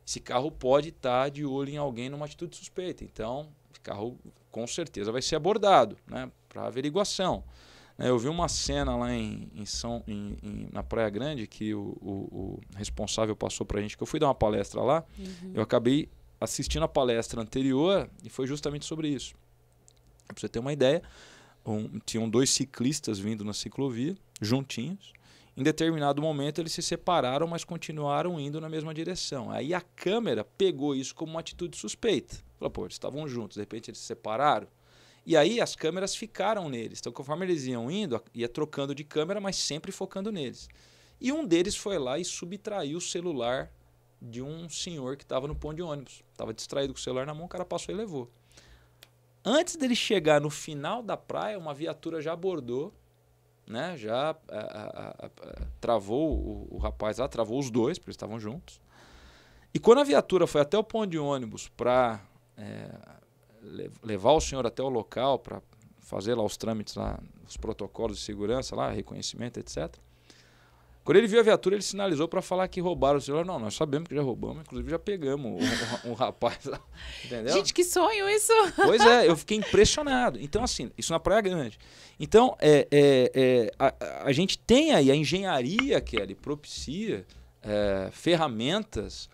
esse carro pode estar de olho em alguém numa atitude suspeita. Então, esse carro com certeza vai ser abordado, né, para averiguação. Eu vi uma cena lá na Praia Grande que o responsável passou para a gente, que eu fui dar uma palestra lá, eu acabei assistindo a palestra anterior e foi justamente sobre isso. Para você ter uma ideia, tinham 2 ciclistas vindo na ciclovia, juntinhos. Em determinado momento eles se separaram, mas continuaram indo na mesma direção. Aí a câmera pegou isso como uma atitude suspeita. Falou, pô, eles estavam juntos, de repente eles se separaram. E aí as câmeras ficaram neles. Então, conforme eles iam indo, ia trocando de câmera, mas sempre focando neles. E um deles foi lá e subtraiu o celular de um senhor que estava no ponto de ônibus. Estava distraído com o celular na mão, o cara passou e levou. Antes dele chegar no final da praia, uma viatura já abordou, né? Já travou o rapaz lá, travou os dois, porque eles estavam juntos. E quando a viatura foi até o ponto de ônibus para levar o senhor até o local, para fazer lá os trâmites, lá, os protocolos de segurança, lá, reconhecimento, etc. Quando ele viu a viatura, ele sinalizou para falar que roubaram o celular. Não, nós sabemos que já roubamos, inclusive já pegamos um rapaz lá. Entendeu? Gente, que sonho isso! Pois é, eu fiquei impressionado. Então, assim, isso na Praia Grande. Então, a gente tem aí a engenharia, Kelly, propicia ferramentas.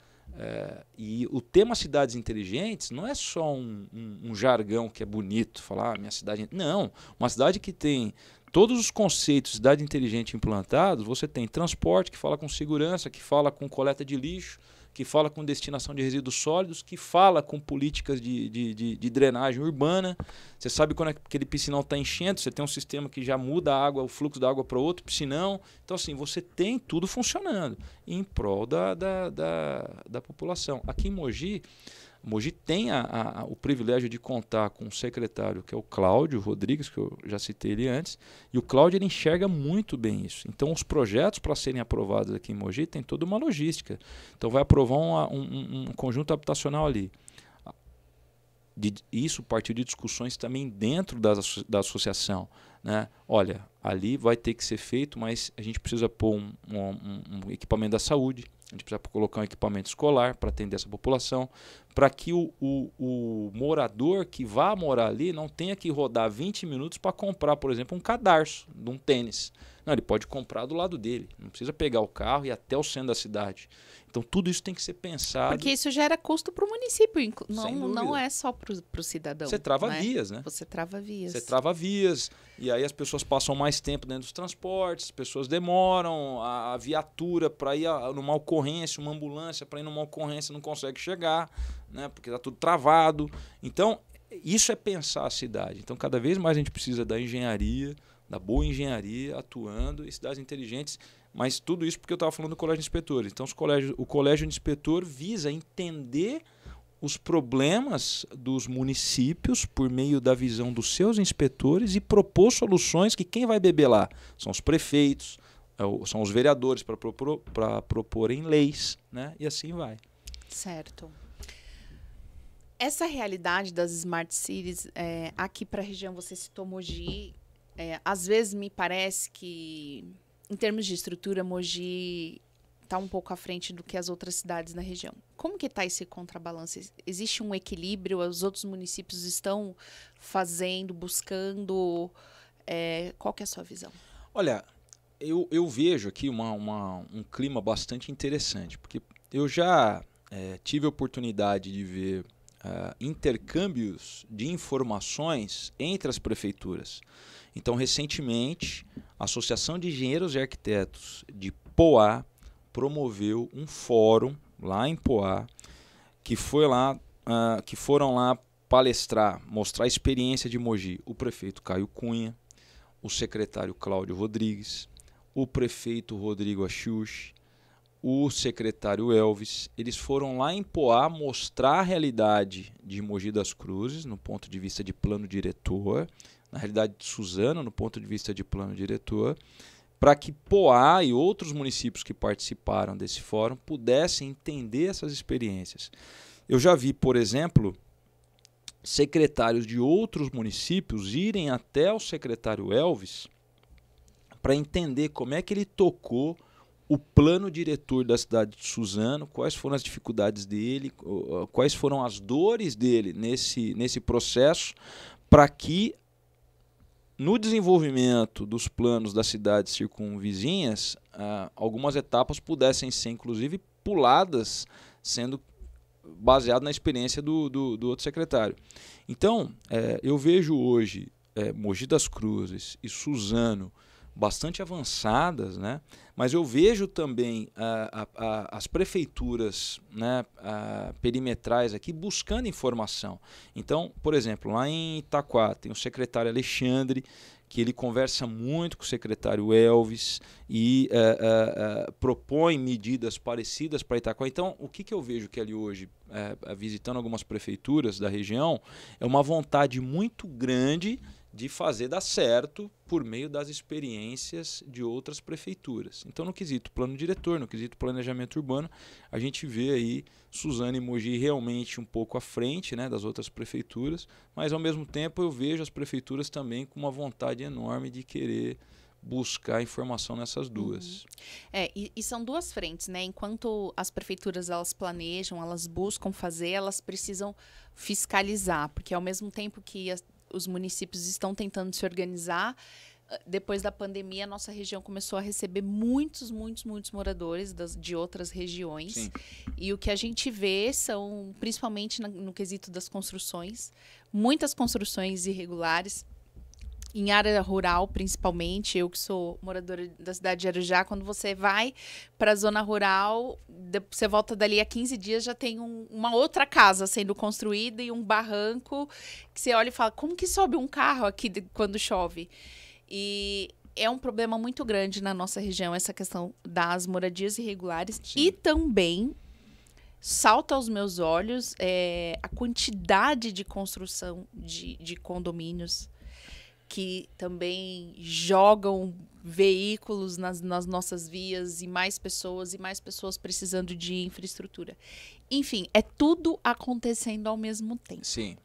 E o tema cidades inteligentes não é só um jargão que é bonito, falar minha cidade. Não, uma cidade que tem todos os conceitos de cidade inteligente implantados. Você tem transporte, que fala com segurança, que fala com coleta de lixo, que fala com destinação de resíduos sólidos, que fala com políticas de drenagem urbana. Você sabe quando aquele piscinão está enchendo, você tem um sistema que já muda a água, o fluxo da água para outro piscinão. Então, assim, você tem tudo funcionando em prol da população. Aqui em Mogi tem o privilégio de contar com um secretário, que é o Cláudio Rodrigues, que eu já citei ele antes, e o Cláudio ele enxerga muito bem isso. Então, os projetos para serem aprovados aqui em Mogi tem toda uma logística. Então, vai aprovar um conjunto habitacional ali. Isso partiu de discussões também dentro da associação. Né? Olha, ali vai ter que ser feito, mas a gente precisa pôr um equipamento da saúde, a gente precisa colocar um equipamento escolar para atender essa população, para que o morador que vá morar ali não tenha que rodar 20 minutos para comprar, por exemplo, um cadarço de um tênis. Não, ele pode comprar do lado dele, não precisa pegar o carro e ir até o centro da cidade. Então, tudo isso tem que ser pensado. Porque isso gera custo para o município, não é só para o cidadão. Você trava vias, né? Você trava vias. Você trava vias, e aí as pessoas passam mais tempo dentro dos transportes, as pessoas demoram, a viatura para ir numa ocorrência, uma ambulância para ir numa ocorrência não consegue chegar, né? Porque está tudo travado. Então, isso é pensar a cidade. Então, cada vez mais a gente precisa da engenharia, da boa engenharia, atuando em cidades inteligentes. Mas tudo isso porque eu estava falando do colégio de inspetores. Então, o colégio de inspetor visa entender os problemas dos municípios por meio da visão dos seus inspetores e propor soluções que quem vai beber lá são os prefeitos, são os vereadores para proporem leis, né? E assim vai. Certo. Essa realidade das Smart Cities, aqui para a região, você citou Mogi, às vezes me parece que, em termos de estrutura, Mogi está um pouco à frente do que as outras cidades na região. Como que está esse contrabalanço? Existe um equilíbrio? Os outros municípios estão fazendo, buscando? Qual que é a sua visão? Olha, eu vejo aqui um clima bastante interessante, porque eu já tive a oportunidade de ver intercâmbios de informações entre as prefeituras. Então, recentemente, a Associação de Engenheiros e Arquitetos de Poá promoveu um fórum lá em Poá, que foram lá palestrar, mostrar a experiência de Mogi, o prefeito Caio Cunha, o secretário Cláudio Rodrigues, o prefeito Rodrigo Axuxi, o secretário Elvis, eles foram lá em Poá mostrar a realidade de Mogi das Cruzes, no ponto de vista de plano diretor, na realidade de Suzano, no ponto de vista de plano diretor, para que Poá e outros municípios que participaram desse fórum pudessem entender essas experiências. Eu já vi, por exemplo, secretários de outros municípios irem até o secretário Elvis para entender como é que ele tocou o plano diretor da cidade de Suzano, quais foram as dificuldades dele, quais foram as dores dele nesse processo, para que no desenvolvimento dos planos das cidades circunvizinhas, algumas etapas pudessem ser, inclusive, puladas, sendo baseado na experiência do outro secretário. Então, eu vejo hoje Mogi das Cruzes e Suzano bastante avançadas, né? Mas eu vejo também as prefeituras, né, perimetrais aqui buscando informação. Então, por exemplo, lá em Itaquá tem o secretário Alexandre, que ele conversa muito com o secretário Elvis e propõe medidas parecidas para Itaquá. Então, o que eu vejo que ali hoje, visitando algumas prefeituras da região, é uma vontade muito grande de fazer dar certo por meio das experiências de outras prefeituras. Então, no quesito plano diretor, no quesito planejamento urbano, a gente vê aí Suzano e Mogi realmente um pouco à frente, né, das outras prefeituras, mas ao mesmo tempo eu vejo as prefeituras também com uma vontade enorme de querer buscar informação nessas duas. E são duas frentes, né? Enquanto as prefeituras elas planejam, elas buscam fazer, elas precisam fiscalizar, porque ao mesmo tempo que os municípios estão tentando se organizar, depois da pandemia, a nossa região começou a receber muitos moradores de outras regiões. Sim. E o que a gente vê são, principalmente no quesito das construções, muitas construções irregulares, em área rural, principalmente. Eu que sou moradora da cidade de Arujá, quando você vai para a zona rural, você volta dali a 15 dias, já tem uma outra casa sendo construída e um barranco que você olha e fala, como que sobe um carro aqui quando chove? E é um problema muito grande na nossa região, essa questão das moradias irregulares. Sim. E também salta aos meus olhos a quantidade de construção de condomínios que também jogam veículos nas nossas vias e mais pessoas precisando de infraestrutura. Enfim, é tudo acontecendo ao mesmo tempo. Sim.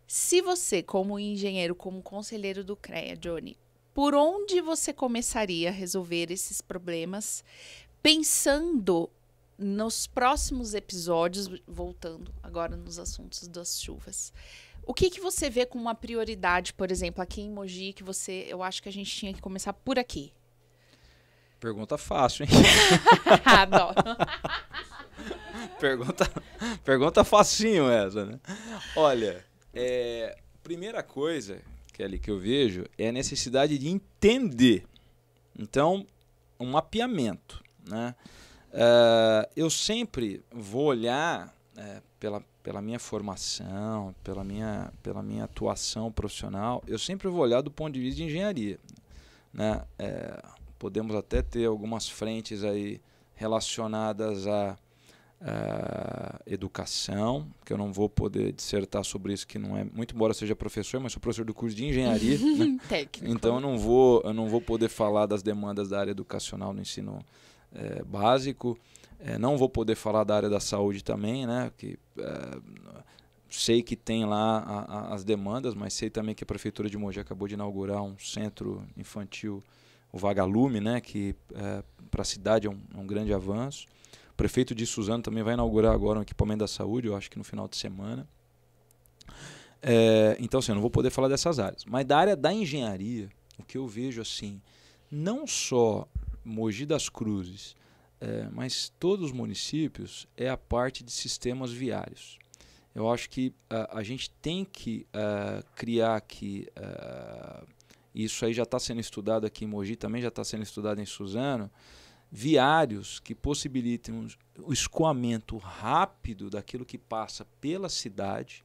Se você, como engenheiro, como conselheiro do CREA, Johnny, por onde você começaria a resolver esses problemas, pensando nos próximos episódios, voltando agora nos assuntos das chuvas? O que você vê como uma prioridade, por exemplo, aqui em Mogi, que eu acho que a gente tinha que começar por aqui? Pergunta fácil, hein? Adoro. Pergunta facinho essa, né? Olha, primeira coisa, Kelly, que eu vejo é a necessidade de entender. Então, um mapeamento, né? Eu sempre vou olhar pela minha formação, pela minha atuação profissional, eu sempre vou olhar do ponto de vista de engenharia, né? Podemos até ter algumas frentes aí relacionadas à educação, que eu não vou poder dissertar sobre isso, que não é, muito embora seja professor, mas sou professor do curso de engenharia, né? Técnico. Então eu não vou poder falar das demandas da área educacional no ensino básico. Não vou poder falar da área da saúde também, né? Que, sei que tem lá as demandas, mas sei também que a Prefeitura de Mogi acabou de inaugurar um centro infantil, o Vagalume, né? Que para a cidade é um grande avanço. O prefeito de Suzano também vai inaugurar agora um equipamento da saúde, eu acho que no final de semana. Então, assim, eu não vou poder falar dessas áreas. Mas da área da engenharia, o que eu vejo, assim, não só Mogi das Cruzes, mas todos os municípios, é a parte de sistemas viários. Eu acho que a gente tem que criar aqui, isso aí já está sendo estudado aqui em Mogi, também já está sendo estudado em Suzano, viários que possibilitem o escoamento rápido daquilo que passa pela cidade,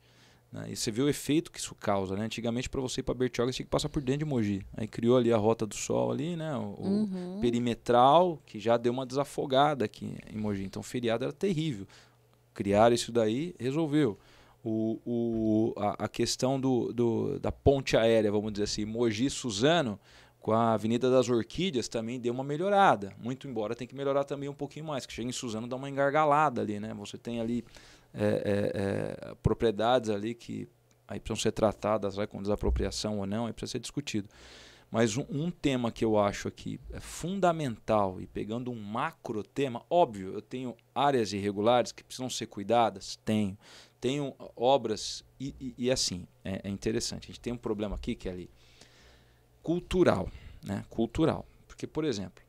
né? E você vê o efeito que isso causa, né? Antigamente, para você ir para Bertioga, você tinha que passar por dentro de Mogi. Aí criou ali a Rota do Sol, ali, né? O perimetral, que já deu uma desafogada aqui em Mogi. Então, o feriado era terrível. Criaram isso daí, resolveu. A questão da ponte aérea, vamos dizer assim, Mogi-Suzano, com a Avenida das Orquídeas, também deu uma melhorada. Muito embora tem que melhorar também um pouquinho mais, que chega em Suzano dá uma engargalada ali, né? Você tem ali propriedades ali que aí precisam ser tratadas, com desapropriação ou não, aí precisa ser discutido. Mas um tema que eu acho aqui é fundamental, e pegando um macro tema, óbvio, eu tenho áreas irregulares que precisam ser cuidadas, tenho obras, e assim, é interessante, a gente tem um problema aqui, que é ali, cultural, né? Cultural. Porque, por exemplo,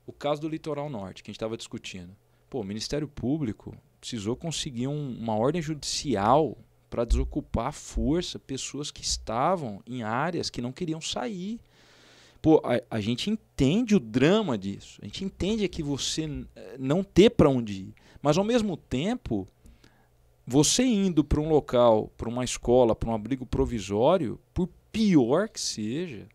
o caso do Litoral Norte, que a gente estava discutindo, o Ministério Público precisou conseguir uma ordem judicial para desocupar à força pessoas que estavam em áreas que não queriam sair. A gente entende o drama disso, a gente entende que você não ter para onde ir, mas ao mesmo tempo, você indo para um local, para uma escola, para um abrigo provisório, por pior que seja,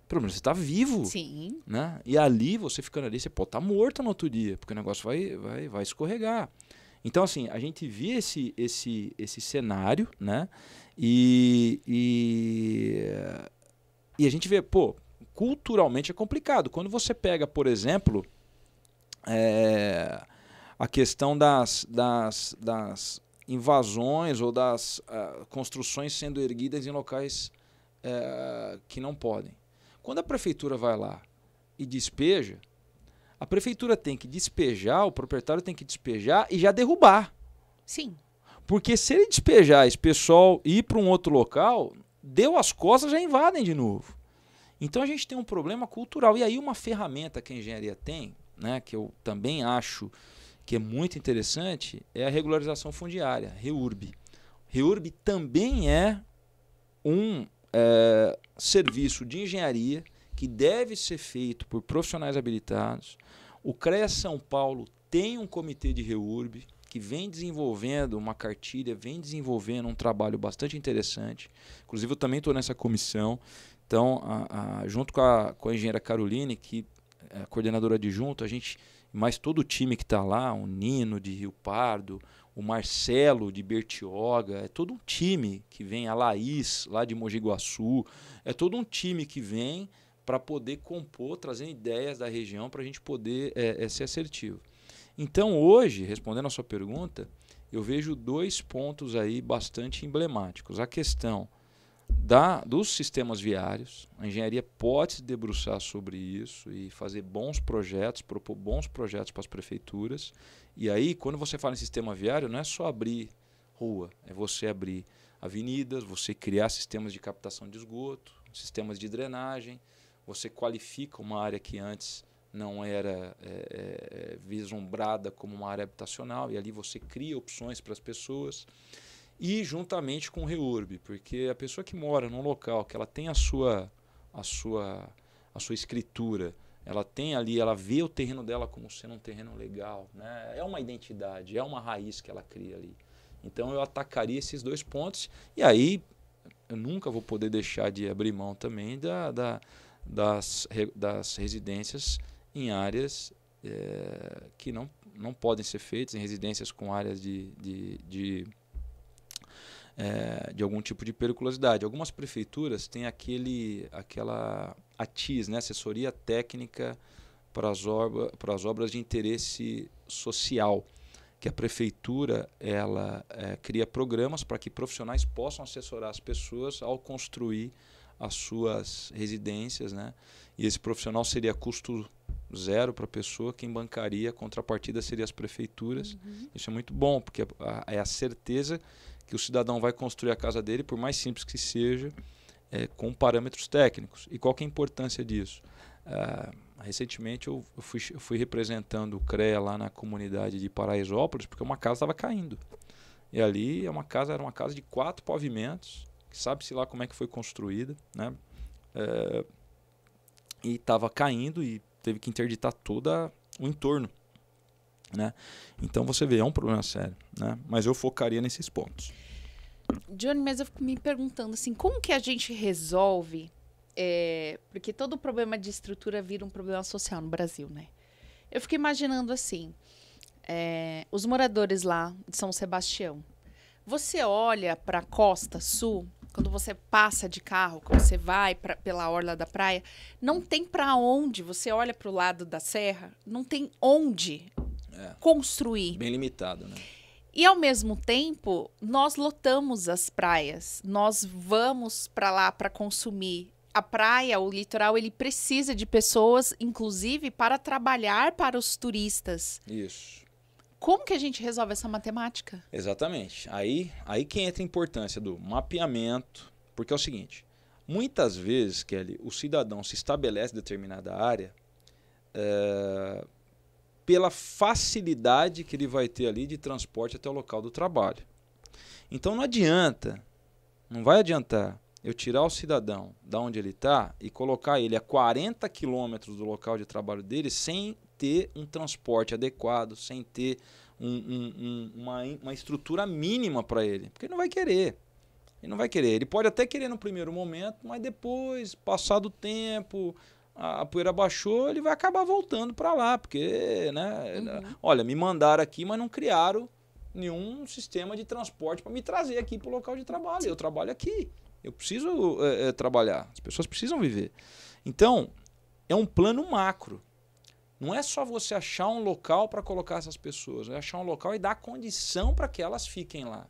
pelo menos você está vivo. Sim. Né? E ali, você ficando ali, você pode estar morto no outro dia, porque o negócio vai escorregar. Então, assim, a gente vê esse cenário, né? E a gente vê, culturalmente é complicado. Quando você pega, por exemplo, a questão das invasões ou das construções sendo erguidas em locais que não podem. Quando a prefeitura vai lá e despeja, a prefeitura tem que despejar, o proprietário tem que despejar e já derrubar. Sim. Porque se ele despejar esse pessoal e ir para um outro local, deu as costas, já invadem de novo. Então a gente tem um problema cultural. E aí uma ferramenta que a engenharia tem, né, que eu também acho que é muito interessante, é a regularização fundiária, REURB. REURB também é um serviço de engenharia que deve ser feito por profissionais habilitados. O CREA São Paulo tem um comitê de REURB que vem desenvolvendo uma cartilha, vem desenvolvendo um trabalho bastante interessante. Inclusive, eu também estou nessa comissão. Então, junto com a engenheira Caroline, que é a coordenadora adjunta, a gente, mais todo o time que está lá, o Nino de Rio Pardo, o Marcelo de Bertioga, é todo um time que vem, a Laís lá de Mogi Guaçu, é todo um time que vem para poder compor, trazendo ideias da região para a gente poder ser assertivo. Então, hoje, respondendo a sua pergunta, eu vejo 2 pontos aí bastante emblemáticos. A questão dos sistemas viários, a engenharia pode se debruçar sobre isso e fazer bons projetos, propor bons projetos para as prefeituras. E aí, quando você fala em sistema viário, não é só abrir rua, é você abrir avenidas, você criar sistemas de captação de esgoto, sistemas de drenagem, você qualifica uma área que antes não era vislumbrada como uma área habitacional, e ali você cria opções para as pessoas. E juntamente com o REURB, porque a pessoa que mora num local que ela tem a sua escritura, ela tem ali, ela vê o terreno dela como sendo um terreno legal, né? É uma identidade, é uma raiz que ela cria ali. Então eu atacaria esses 2 pontos, e aí eu nunca vou poder deixar de abrir mão também das residências em áreas que não podem ser feitas, em residências com áreas de algum tipo de periculosidade. Algumas prefeituras têm aquela ATIS, né, Assessoria Técnica para as obras de interesse social, que a prefeitura ela cria programas para que profissionais possam assessorar as pessoas ao construir as suas residências, né? E esse profissional seria custo zero para a pessoa, quem bancaria, a contrapartida seria as prefeituras. Isso é muito bom, porque é a certeza que o cidadão vai construir a casa dele, por mais simples que seja, com parâmetros técnicos. E qual que é a importância disso? Recentemente eu fui representando o CREA lá na comunidade de Paraisópolis, porque uma casa estava caindo. E ali era uma casa de 4 pavimentos, que sabe-se lá como é que foi construída, né? E estava caindo e teve que interditar todo o entorno, né? Então você vê, é um problema sério, né? Mas eu focaria nesses pontos. Johnny, mas eu fico me perguntando assim, como que a gente resolve? Porque todo problema de estrutura vira um problema social no Brasil, né? Eu fico imaginando assim, os moradores lá de São Sebastião. Você olha para a costa sul, quando você passa de carro, quando você vai pela orla da praia, não tem para onde. Você olha para o lado da serra, não tem onde construir. Bem limitado, né? E, ao mesmo tempo, nós lotamos as praias. Nós vamos para lá para consumir. A praia, o litoral, ele precisa de pessoas, inclusive, para trabalhar para os turistas. Isso. Como que a gente resolve essa matemática? Exatamente. Aí que entra a importância do mapeamento, porque é o seguinte, muitas vezes, Kelly, o cidadão se estabelece em determinada área pela facilidade que ele vai ter ali de transporte até o local do trabalho. Então não vai adiantar eu tirar o cidadão da onde ele está e colocar ele a 40 quilômetros do local de trabalho dele sem ter um transporte adequado, sem ter uma estrutura mínima para ele. Porque ele não vai querer. Ele não vai querer. Ele pode até querer no primeiro momento, mas depois, passado o tempo, a poeira baixou, ele vai acabar voltando para lá. Porque, né? Olha, me mandaram aqui, mas não criaram nenhum sistema de transporte para me trazer aqui para o local de trabalho. Eu trabalho aqui. Eu preciso trabalhar. As pessoas precisam viver. Então, é um plano macro. Não é só você achar um local para colocar essas pessoas, é achar um local e dar condição para que elas fiquem lá.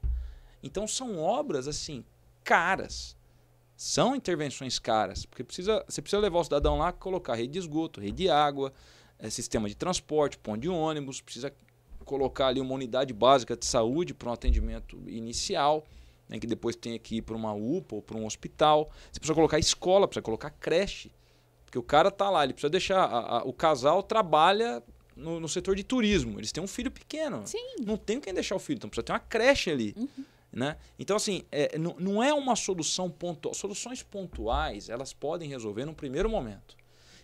Então são obras assim caras, são intervenções caras, porque você precisa levar o cidadão lá, colocar rede de esgoto, rede de água, sistema de transporte, ponto de ônibus, precisa colocar ali uma unidade básica de saúde para um atendimento inicial, né, que depois tem que ir para uma UPA ou para um hospital. Você precisa colocar escola, precisa colocar creche. Porque o cara tá lá, ele precisa deixar... O casal trabalha no setor de turismo. Eles têm um filho pequeno. Sim. Não tem quem deixar o filho, então precisa ter uma creche ali. Né? Então, assim, não é uma solução pontual. Soluções pontuais, elas podem resolver num primeiro momento.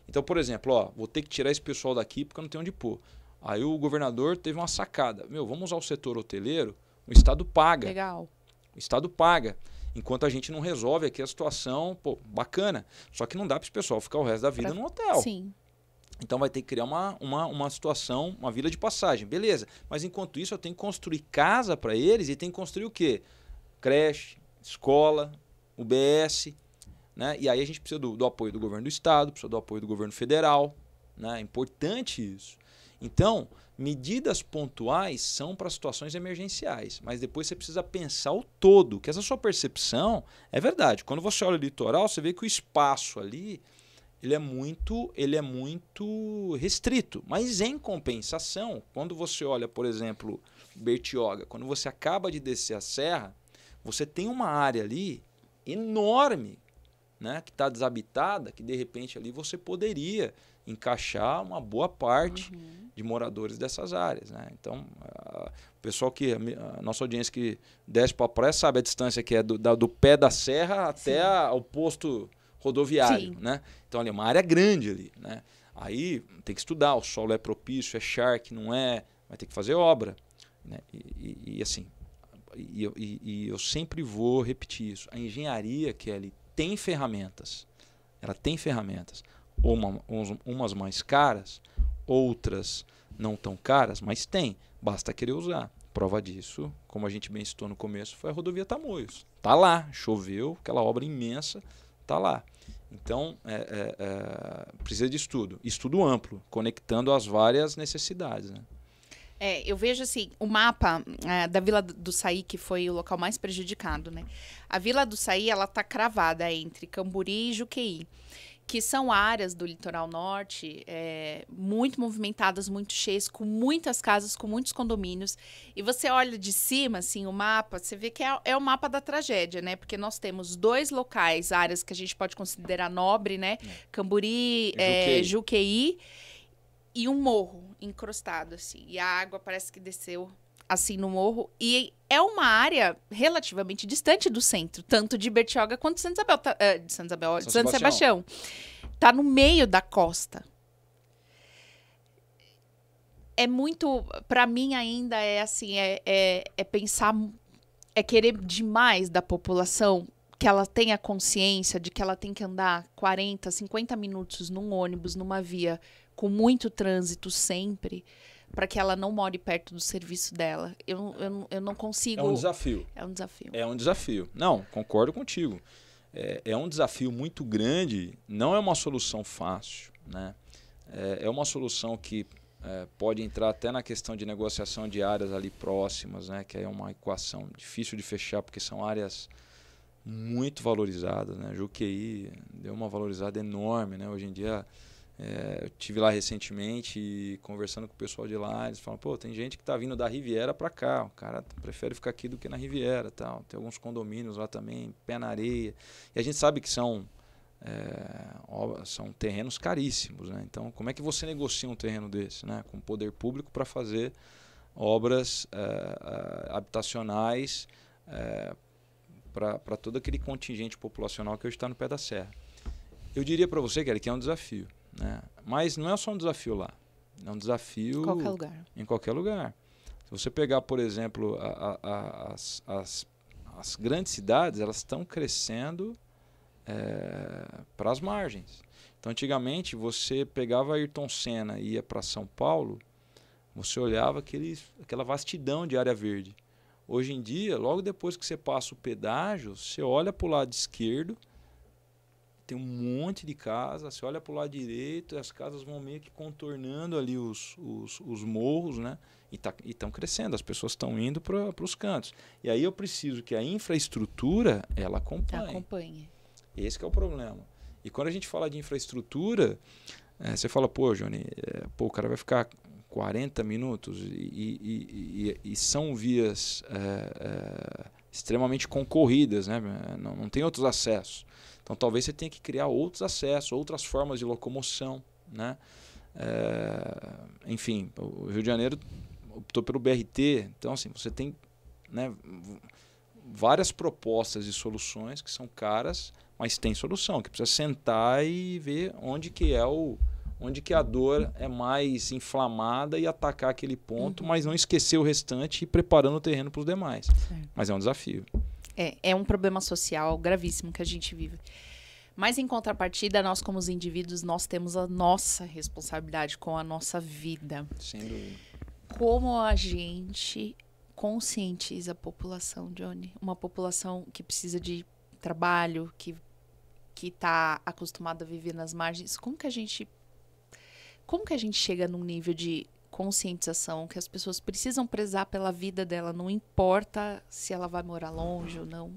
Então, por exemplo, vou ter que tirar esse pessoal daqui porque eu não tenho onde pôr. Aí o governador teve uma sacada. Vamos usar o setor hoteleiro, o Estado paga. Legal. O Estado paga. Enquanto a gente não resolve aqui a situação, bacana. Só que não dá para esse pessoal ficar o resto da vida no hotel. Sim. Então vai ter que criar uma situação, uma vila de passagem. Beleza. Mas enquanto isso eu tenho que construir casa para eles e tenho que construir o quê? Creche, escola, UBS. Né? E aí a gente precisa do apoio do governo do Estado, precisa do apoio do governo federal. Né? É importante isso. Então, medidas pontuais são para situações emergenciais, mas depois você precisa pensar o todo, que essa sua percepção é verdade. Quando você olha o litoral, você vê que o espaço ali ele é muito restrito, mas em compensação, quando você olha, por exemplo, Bertioga, quando você acaba de descer a serra, você tem uma área ali enorme, né, que está desabitada, que de repente ali você poderia encaixar uma boa parte de moradores dessas áreas. Né? Então, o pessoal a nossa audiência que desce para a praia sabe a distância que é do pé da serra até o posto rodoviário. Né? Então, ali é uma área grande ali. Né? Aí tem que estudar, o solo é propício, é charque, não é, vai ter que fazer obra. Né? Assim, eu sempre vou repetir isso. A engenharia, Kelly, tem ferramentas. Ela tem ferramentas. Umas mais caras, outras não tão caras, mas tem. Basta querer usar. Prova disso, como a gente bem citou no começo, foi a rodovia Tamoios. Tá lá, choveu, aquela obra imensa, tá lá. Então, precisa de estudo amplo, conectando as várias necessidades. Né? Eu vejo assim, o mapa da Vila do Saí, que foi o local mais prejudicado, né? A Vila do Saí, ela tá cravada entre Camburi e Juqueí, que são áreas do litoral norte muito movimentadas, muito cheias, com muitas casas, com muitos condomínios. E você olha de cima, assim, o mapa, você vê que é o mapa da tragédia, né? Porque nós temos 2 locais, áreas que a gente pode considerar nobre, né? Camburi, Juqueí, e um morro encrostado, assim. E a água parece que desceu, assim, no morro. E é uma área relativamente distante do centro, tanto de Bertioga quanto de São Sebastião. Tá no meio da costa. É muito, para mim ainda é assim, pensar É querer demais da população que ela tenha consciência de que ela tem que andar 40, 50 minutos num ônibus, numa via com muito trânsito sempre, para que ela não more perto do serviço dela. Eu não consigo... É um desafio. É um desafio. É um desafio. Não, concordo contigo. É um desafio muito grande, não é uma solução fácil, né? É uma solução que pode entrar até na questão de negociação de áreas ali próximas, né? Que é uma equação difícil de fechar, porque são áreas muito valorizadas, né? Juqueí deu uma valorizada enorme, né? Hoje em dia, eu estive lá recentemente e conversando com o pessoal de lá, eles falam, pô, tem gente que está vindo da Riviera para cá, o cara prefere ficar aqui do que na Riviera, tal. Tem alguns condomínios lá também, pé na areia, e a gente sabe que são terrenos caríssimos, né? Então, como é que você negocia um terreno desse, né? Com o poder público para fazer obras habitacionais para todo aquele contingente populacional que hoje está no pé da serra. Eu diria para você, Kelly, que é um desafio, né? Mas não é só um desafio lá, é um desafio em qualquer lugar. Se você pegar, por exemplo, as grandes cidades, elas estão crescendo para as margens. Então, antigamente, você pegava Ayrton Senna e ia para São Paulo, você olhava aquela vastidão de área verde. Hoje em dia, logo depois que você passa o pedágio, você olha para o lado esquerdo, tem um monte de casa, você olha para o lado direito, as casas vão meio que contornando ali os morros, né? E estão crescendo, as pessoas estão indo para os cantos. E aí eu preciso que a infraestrutura ela acompanhe. Esse que é o problema. E quando a gente fala de infraestrutura, você fala, pô, Johnny, o cara vai ficar 40 minutos e são vias extremamente concorridas, né? Não tem outros acessos. Então talvez você tenha que criar outros acessos, outras formas de locomoção, né? Enfim, o Rio de Janeiro optou pelo BRT, então assim, você tem, né, várias propostas de soluções que são caras, mas tem solução, que precisa sentar e ver onde que a dor é mais inflamada e atacar aquele ponto, mas não esquecer o restante e ir preparando o terreno para os demais. Certo. Mas é um desafio. É um problema social gravíssimo que a gente vive. Mas, em contrapartida, nós como os indivíduos, nós temos a nossa responsabilidade com a nossa vida. Sem dúvida. Como a gente conscientiza a população, Johnny? Uma população que precisa de trabalho, que está acostumada a viver nas margens. Como que a gente chega num nível de conscientização que as pessoas precisam prezar pela vida dela, não importa se ela vai morar longe ou não?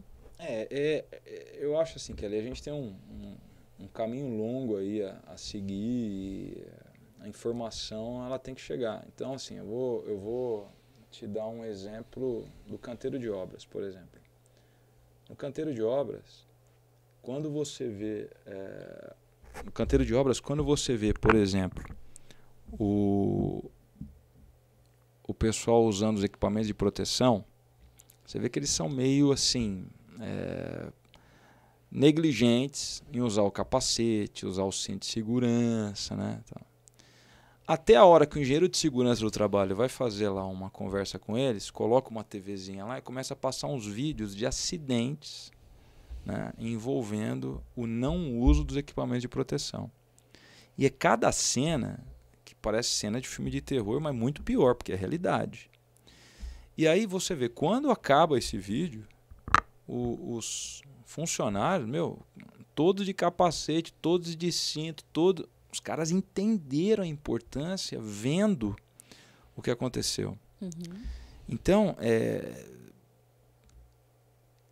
Eu acho assim, Kelly, a gente tem um caminho longo aí a seguir e a informação ela tem que chegar. Então, assim, eu vou te dar um exemplo do canteiro de obras, por exemplo. No canteiro de obras, quando você vê, por exemplo, o pessoal usando os equipamentos de proteção, você vê que eles são meio assim negligentes em usar o capacete, usar o cinto de segurança, né? Então, até a hora que o engenheiro de segurança do trabalho vai fazer lá uma conversa com eles, coloca uma TVzinha lá e começa a passar uns vídeos de acidentes, né, envolvendo o não uso dos equipamentos de proteção. E é cada cena que parece cena de filme de terror, mas muito pior, porque é realidade. E aí você vê, quando acaba esse vídeo, os funcionários, todos de capacete, todos de cinto, os caras entenderam a importância vendo o que aconteceu. Uhum. Então,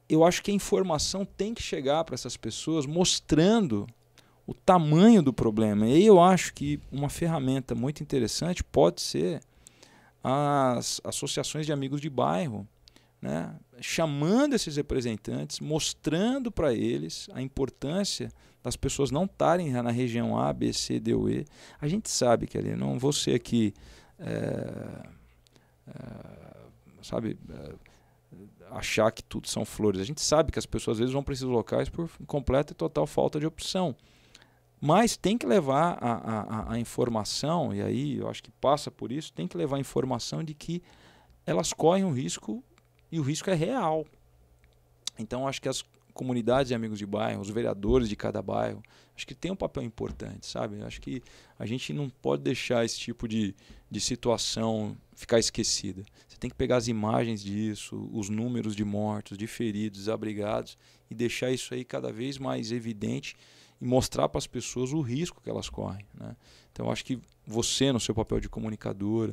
eu acho que a informação tem que chegar para essas pessoas mostrando o tamanho do problema. E aí eu acho que uma ferramenta muito interessante pode ser as associações de amigos de bairro, né? Chamando esses representantes, mostrando para eles a importância das pessoas não estarem na região A, B, C, D ou E. A gente sabe que ali, não vou ser aqui, achar que tudo são flores. A gente sabe que as pessoas às vezes vão para esses locais por completa e total falta de opção. Mas tem que levar a informação, e aí eu acho que passa por isso, tem que levar a informação de que elas correm um risco, e o risco é real. Então, acho que as comunidades e amigos de bairro, os vereadores de cada bairro, acho que tem um papel importante, sabe? Acho que a gente não pode deixar esse tipo de situação ficar esquecida. Você tem que pegar as imagens disso, os números de mortos, de feridos, desabrigados, e deixar isso aí cada vez mais evidente e mostrar para as pessoas o risco que elas correm, né? Então, acho que você, no seu papel de comunicadora,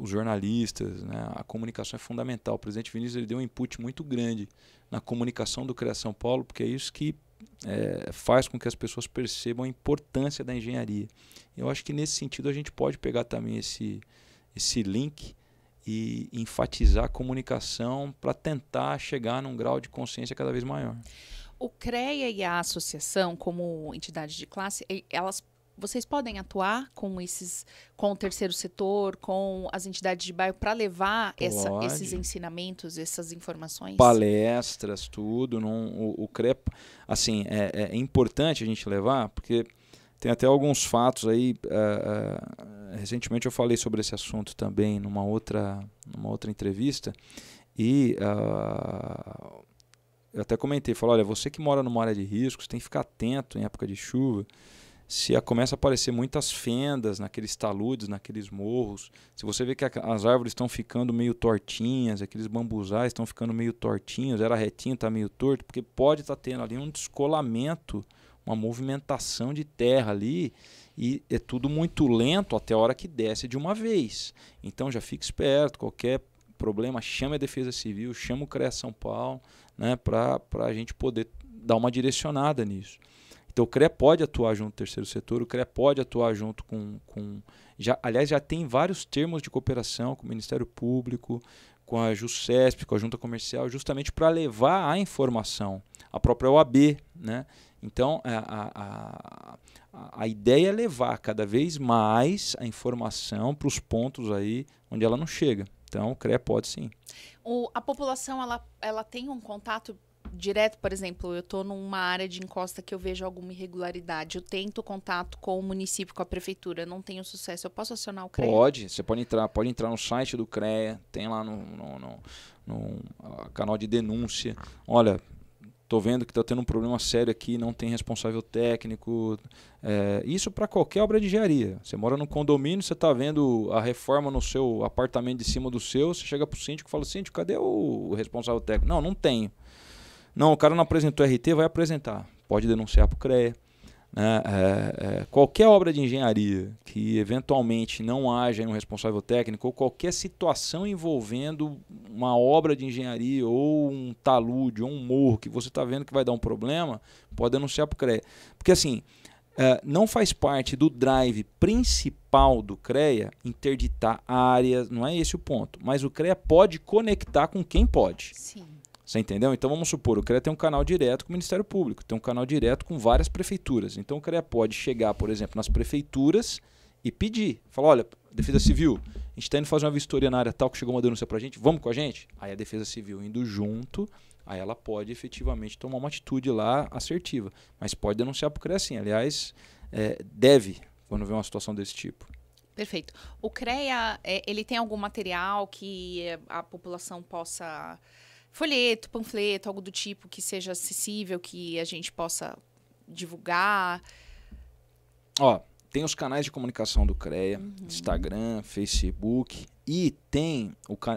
os jornalistas, né, a comunicação é fundamental. O presidente Vinícius ele deu um input muito grande na comunicação do CREA São Paulo, porque é isso que faz com que as pessoas percebam a importância da engenharia. Eu acho que nesse sentido a gente pode pegar também esse link e enfatizar a comunicação para tentar chegar num grau de consciência cada vez maior. O CREA e a associação, como entidade de classe, vocês podem atuar com o terceiro setor, com as entidades de bairro, para levar esses ensinamentos, essas informações? Palestras, tudo. O CREA, assim, é importante a gente levar, porque tem até alguns fatos aí. Recentemente eu falei sobre esse assunto também numa outra entrevista, e eu até comentei, falei, olha, você que mora numa área de risco, você tem que ficar atento em época de chuva. Se começa a aparecer muitas fendas naqueles taludes, naqueles morros, se você vê que as árvores estão ficando meio tortinhas, aqueles bambuzais estão ficando meio tortinhos, era retinho, está meio torto, porque pode estar tendo ali um descolamento, uma movimentação de terra ali, e é tudo muito lento até a hora que desce de uma vez. Então já fique esperto, qualquer problema, chame a Defesa Civil, chame o CREA São Paulo, né, para a gente poder dar uma direcionada nisso. Então o CREA pode atuar junto do terceiro setor, o CREA pode atuar junto aliás, já tem vários termos de cooperação com o Ministério Público, com a JUSCESP, com a Junta Comercial, justamente para levar a informação, a própria OAB, né? Então a ideia é levar cada vez mais a informação para os pontos aí onde ela não chega. Então o CREA pode sim. A população ela tem um contato direto, por exemplo, eu estou numa área de encosta que eu vejo alguma irregularidade, eu tento contato com o município, com a prefeitura, não tenho sucesso, eu posso acionar o CREA? Pode, você pode entrar no site do CREA, tem lá no canal de denúncia, olha, estou vendo que está tendo um problema sério aqui, não tem responsável técnico, isso para qualquer obra de engenharia. Você mora num condomínio, você está vendo a reforma no seu apartamento de cima do seu, você chega para o síndico e fala, síndico, cadê o responsável técnico? Não tenho. Não, o cara não apresentou RT, vai apresentar. Pode denunciar para o CREA. Né? Qualquer obra de engenharia que eventualmente não haja um responsável técnico, ou qualquer situação envolvendo uma obra de engenharia, ou um talude, ou um morro, que você está vendo que vai dar um problema, pode denunciar para o CREA. Porque assim, não faz parte do drive principal do CREA interditar áreas, não é esse o ponto. Mas o CREA pode conectar com quem pode. Sim. Você entendeu? Então vamos supor, o CREA tem um canal direto com o Ministério Público, tem um canal direto com várias prefeituras. Então o CREA pode chegar, por exemplo, nas prefeituras e pedir. Falar, olha, Defesa Civil, a gente está indo fazer uma vistoria na área tal que chegou uma denúncia para a gente, vamos com a gente? Aí a Defesa Civil indo junto, aí ela pode efetivamente tomar uma atitude lá assertiva. Mas pode denunciar para o CREA sim. Aliás, deve, quando vê uma situação desse tipo. Perfeito. O CREA, ele tem algum material que a população possa... folheto, panfleto, algo do tipo que seja acessível, que a gente possa divulgar? Tem os canais de comunicação do CREA, Instagram, Facebook, e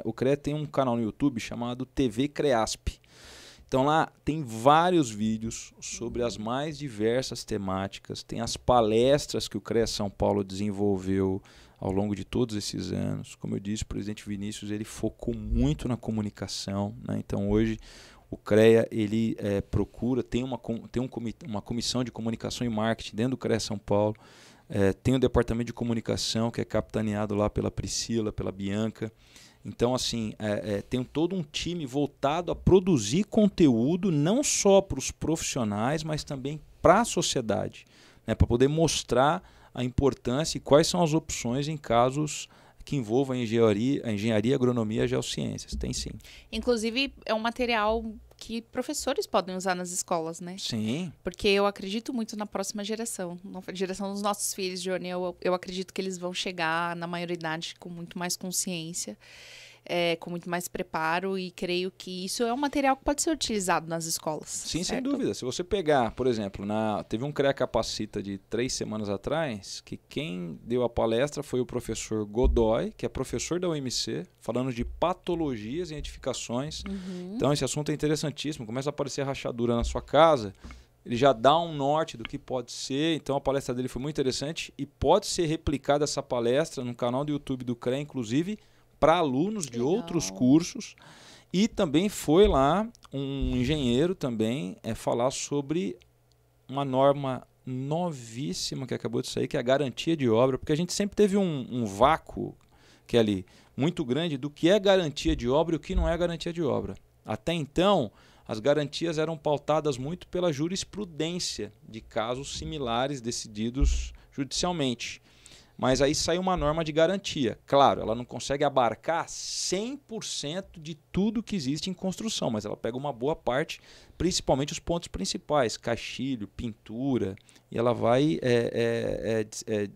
o CREA tem um canal no YouTube chamado TV CREASP. Então lá tem vários vídeos sobre as mais diversas temáticas, tem as palestras que o CREA São Paulo desenvolveu ao longo de todos esses anos. Como eu disse, o presidente Vinícius ele focou muito na comunicação, né? Então hoje o CREA ele tem uma comissão de comunicação e marketing dentro do CREA São Paulo, tem o departamento de comunicação que é capitaneado lá pela Priscila, pela Bianca. Então assim, tem todo um time voltado a produzir conteúdo não só para os profissionais, mas também para a sociedade, né? Para poder mostrar a importância e quais são as opções em casos que envolvam a engenharia, agronomia e geociências. Tem sim. Inclusive, é um material que professores podem usar nas escolas, né? Sim. Porque eu acredito muito na próxima geração. Na geração dos nossos filhos, Johnny, eu acredito que eles vão chegar na maioridade com muito mais consciência. com muito mais preparo, e creio que isso é um material que pode ser utilizado nas escolas. Sim, certo? sem dúvida. Se você pegar, por exemplo, teve um CREA Capacita de 3 semanas atrás, que quem deu a palestra foi o professor Godoy, que é professor da UMC, falando de patologias e edificações. Então esse assunto é interessantíssimo. Começa a aparecer rachadura na sua casa, ele já dá um norte do que pode ser. Então a palestra dele foi muito interessante e pode ser replicada essa palestra no canal do YouTube do CREA, inclusive para alunos de outros cursos. E também foi lá um engenheiro também falar sobre uma norma novíssima que acabou de sair, que é a garantia de obra, porque a gente sempre teve um vácuo que é ali muito grande do que é garantia de obra e o que não é garantia de obra. Até então, as garantias eram pautadas muito pela jurisprudência de casos similares decididos judicialmente. Mas aí sai uma norma de garantia. Claro, ela não consegue abarcar 100% de tudo que existe em construção, mas ela pega uma boa parte, principalmente os pontos principais, caixilho, pintura, e ela vai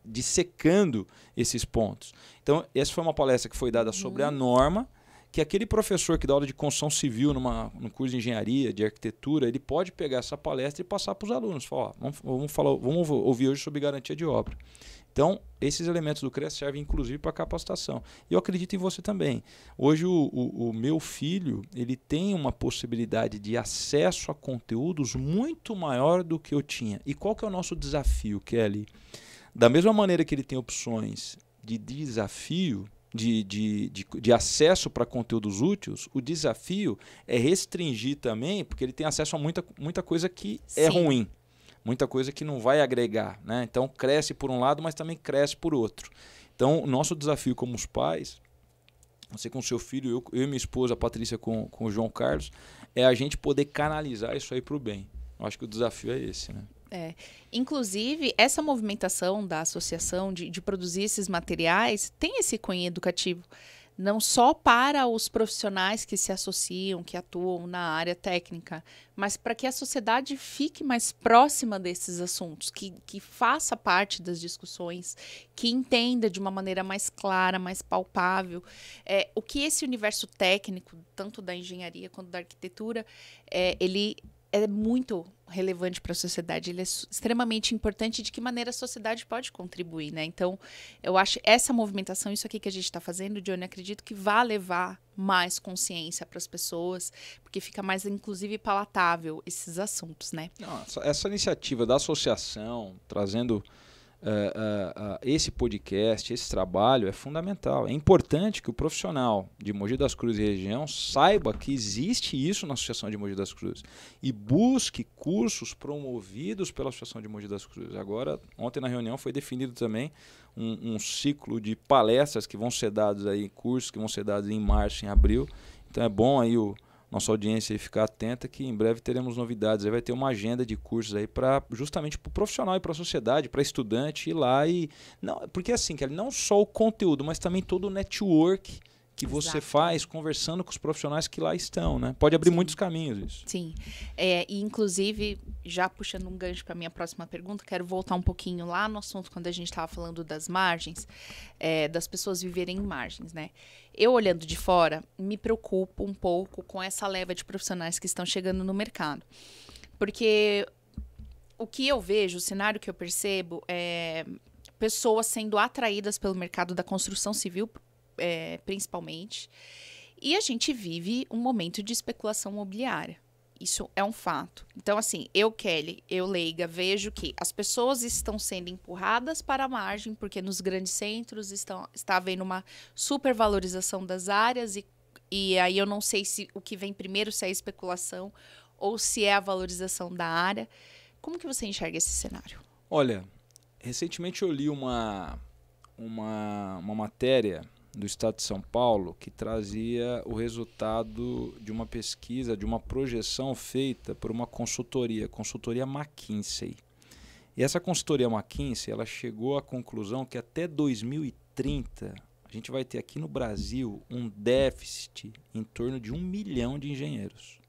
dissecando esses pontos. Então, essa foi uma palestra que foi dada sobre a norma, que aquele professor que dá aula de construção civil no curso de engenharia, de arquitetura, ele pode pegar essa palestra e passar para os alunos. Falar, vamos ouvir hoje sobre garantia de obra. Então, esses elementos do CREA servem inclusive para capacitação. E eu acredito em você também. Hoje o meu filho ele tem uma possibilidade de acesso a conteúdos muito maior do que eu tinha. E qual que é o nosso desafio, Kelly? Da mesma maneira que ele tem opções de desafio, de acesso para conteúdos úteis, o desafio é restringir também, porque ele tem acesso a muita coisa que é ruim. Muita coisa que não vai agregar, né? Então cresce por um lado, mas também cresce por outro. Então o nosso desafio como os pais, você com seu filho, eu e minha esposa, a Patrícia com o João Carlos, é a gente poder canalizar isso aí para o bem. Eu acho que o desafio é esse, né? Inclusive, essa movimentação da associação de produzir esses materiais tem esse cunho educativo. Não só para os profissionais que se associam, que atuam na área técnica, mas para que a sociedade fique mais próxima desses assuntos, que faça parte das discussões, que entenda de uma maneira mais clara, mais palpável, o que esse universo técnico, tanto da engenharia quanto da arquitetura, ele é muito relevante para a sociedade, ele é extremamente importante, de que maneira a sociedade pode contribuir, né? Então, eu acho essa movimentação, isso aqui que a gente está fazendo, Johnny, acredito que vai levar mais consciência para as pessoas, porque fica mais, inclusive, palatável esses assuntos, né? Não, essa iniciativa da associação, trazendo esse podcast, esse trabalho é fundamental. É importante que o profissional de Mogi das Cruzes e região saiba que existe isso na Associação de Mogi das Cruzes e busque cursos promovidos pela Associação de Mogi das Cruzes. Agora, ontem na reunião foi definido também um ciclo de palestras que vão ser dados aí, cursos que vão ser dados em março, em abril. Então é bom aí nossa audiência aí ficar atenta, que em breve teremos novidades. Aí vai ter uma agenda de cursos aí justamente para o profissional e para a sociedade, para estudante ir lá porque assim, Kelly, não só o conteúdo, mas também todo o network que você faz conversando com os profissionais que lá estão, né? Pode abrir muitos caminhos isso. Sim. E inclusive, já puxando um gancho para a minha próxima pergunta, quero voltar um pouquinho lá no assunto quando a gente estava falando das margens, das pessoas viverem em margens, né? Eu, olhando de fora, me preocupo um pouco com essa leva de profissionais que estão chegando no mercado. Porque o que eu vejo, o cenário que eu percebo, é pessoas sendo atraídas pelo mercado da construção civil, principalmente, e a gente vive um momento de especulação imobiliária. Isso é um fato. Então, assim, Kelly, leiga, vejo que as pessoas estão sendo empurradas para a margem, porque nos grandes centros está havendo uma supervalorização das áreas, e aí eu não sei se o que vem primeiro, se é a especulação ou se é a valorização da área. Como que você enxerga esse cenário? Olha, recentemente eu li uma matéria do Estado de São Paulo que trazia o resultado de uma pesquisa, de uma projeção feita por uma consultoria McKinsey. E essa consultoria McKinsey, ela chegou à conclusão que até 2030 a gente vai ter aqui no Brasil um déficit em torno de 1 milhão de engenheiros.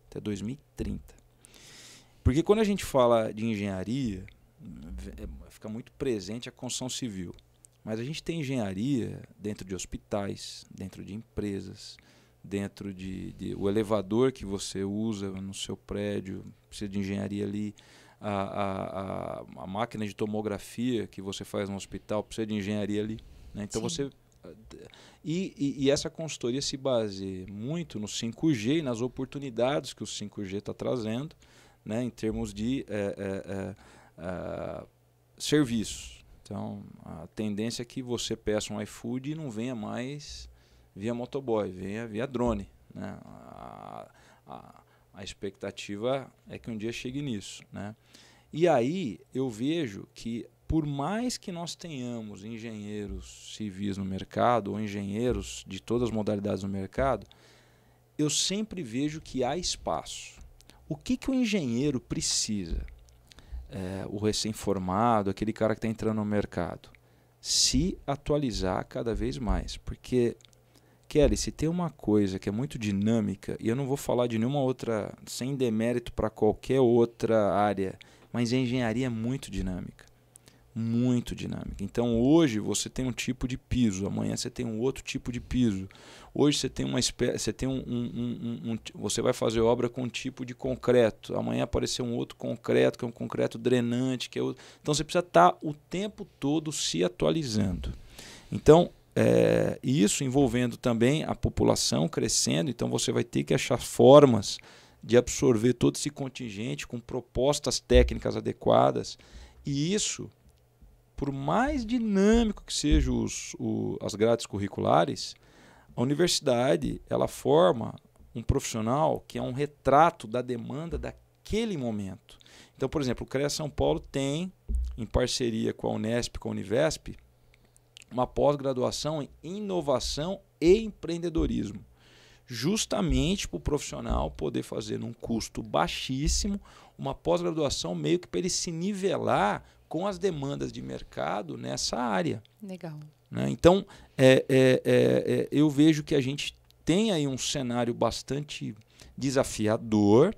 Até 2030. Porque quando a gente fala de engenharia, fica muito presente a construção civil. Mas a gente tem engenharia dentro de hospitais, dentro de empresas, dentro o elevador que você usa no seu prédio, precisa de engenharia ali. A máquina de tomografia que você faz no hospital precisa de engenharia ali. Né? Então você... E essa consultoria se baseia muito no 5G e nas oportunidades que o 5G está trazendo, né, em termos de serviços. Então, a tendência é que você peça um iFood e não venha mais via motoboy, venha via drone. Né? A expectativa é que um dia chegue nisso. Né? E aí eu vejo que, por mais que nós tenhamos engenheiros civis no mercado, ou engenheiros de todas as modalidades no mercado, eu sempre vejo que há espaço. O que o engenheiro precisa? O recém-formado, aquele cara que está entrando no mercado, se atualizar cada vez mais. Porque, Kelly, se tem uma coisa que é muito dinâmica, e eu não vou falar de nenhuma outra, sem demérito para qualquer outra área, mas a engenharia é muito dinâmica. Muito dinâmica. Então hoje você tem um tipo de piso, amanhã você tem um outro tipo de piso. Hoje você tem você vai fazer obra com um tipo de concreto, amanhã aparecer um outro concreto, que é um concreto drenante, que é outro. Então você precisa estar o tempo todo se atualizando. Então, isso envolvendo também a população crescendo, então você vai ter que achar formas de absorver todo esse contingente com propostas técnicas adequadas. E isso, por mais dinâmico que sejam as grades curriculares, a universidade ela forma um profissional que é um retrato da demanda daquele momento. Então, por exemplo, o CREA São Paulo tem, em parceria com a Unesp, com a Univesp, uma pós-graduação em inovação e empreendedorismo, justamente para o profissional poder fazer num custo baixíssimo uma pós-graduação meio que para ele se nivelar com as demandas de mercado nessa área. Legal. Né? Então, eu vejo que a gente tem aí um cenário bastante desafiador,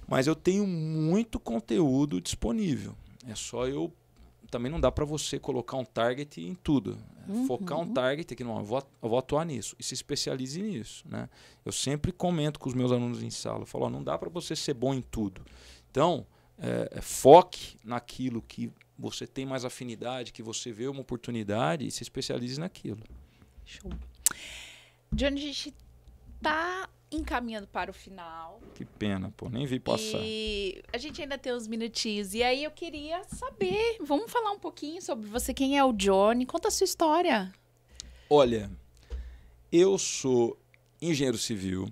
mas eu tenho muito conteúdo disponível. É só eu... Também não dá para você colocar um target em tudo. Focar um target aqui, não, eu vou atuar nisso. E se especialize nisso. Né? Eu sempre comento com os meus alunos em sala. Eu falo, não dá para você ser bom em tudo. Então, foque naquilo que você tem mais afinidade, que você vê uma oportunidade e se especialize naquilo. Show. Johnny, a gente está encaminhando para o final. Que pena, pô, nem vi passar. E a gente ainda tem uns minutinhos. E aí eu queria saber, vamos falar um pouquinho sobre você, quem é o Johnny? Conta a sua história. Olha, eu sou engenheiro civil,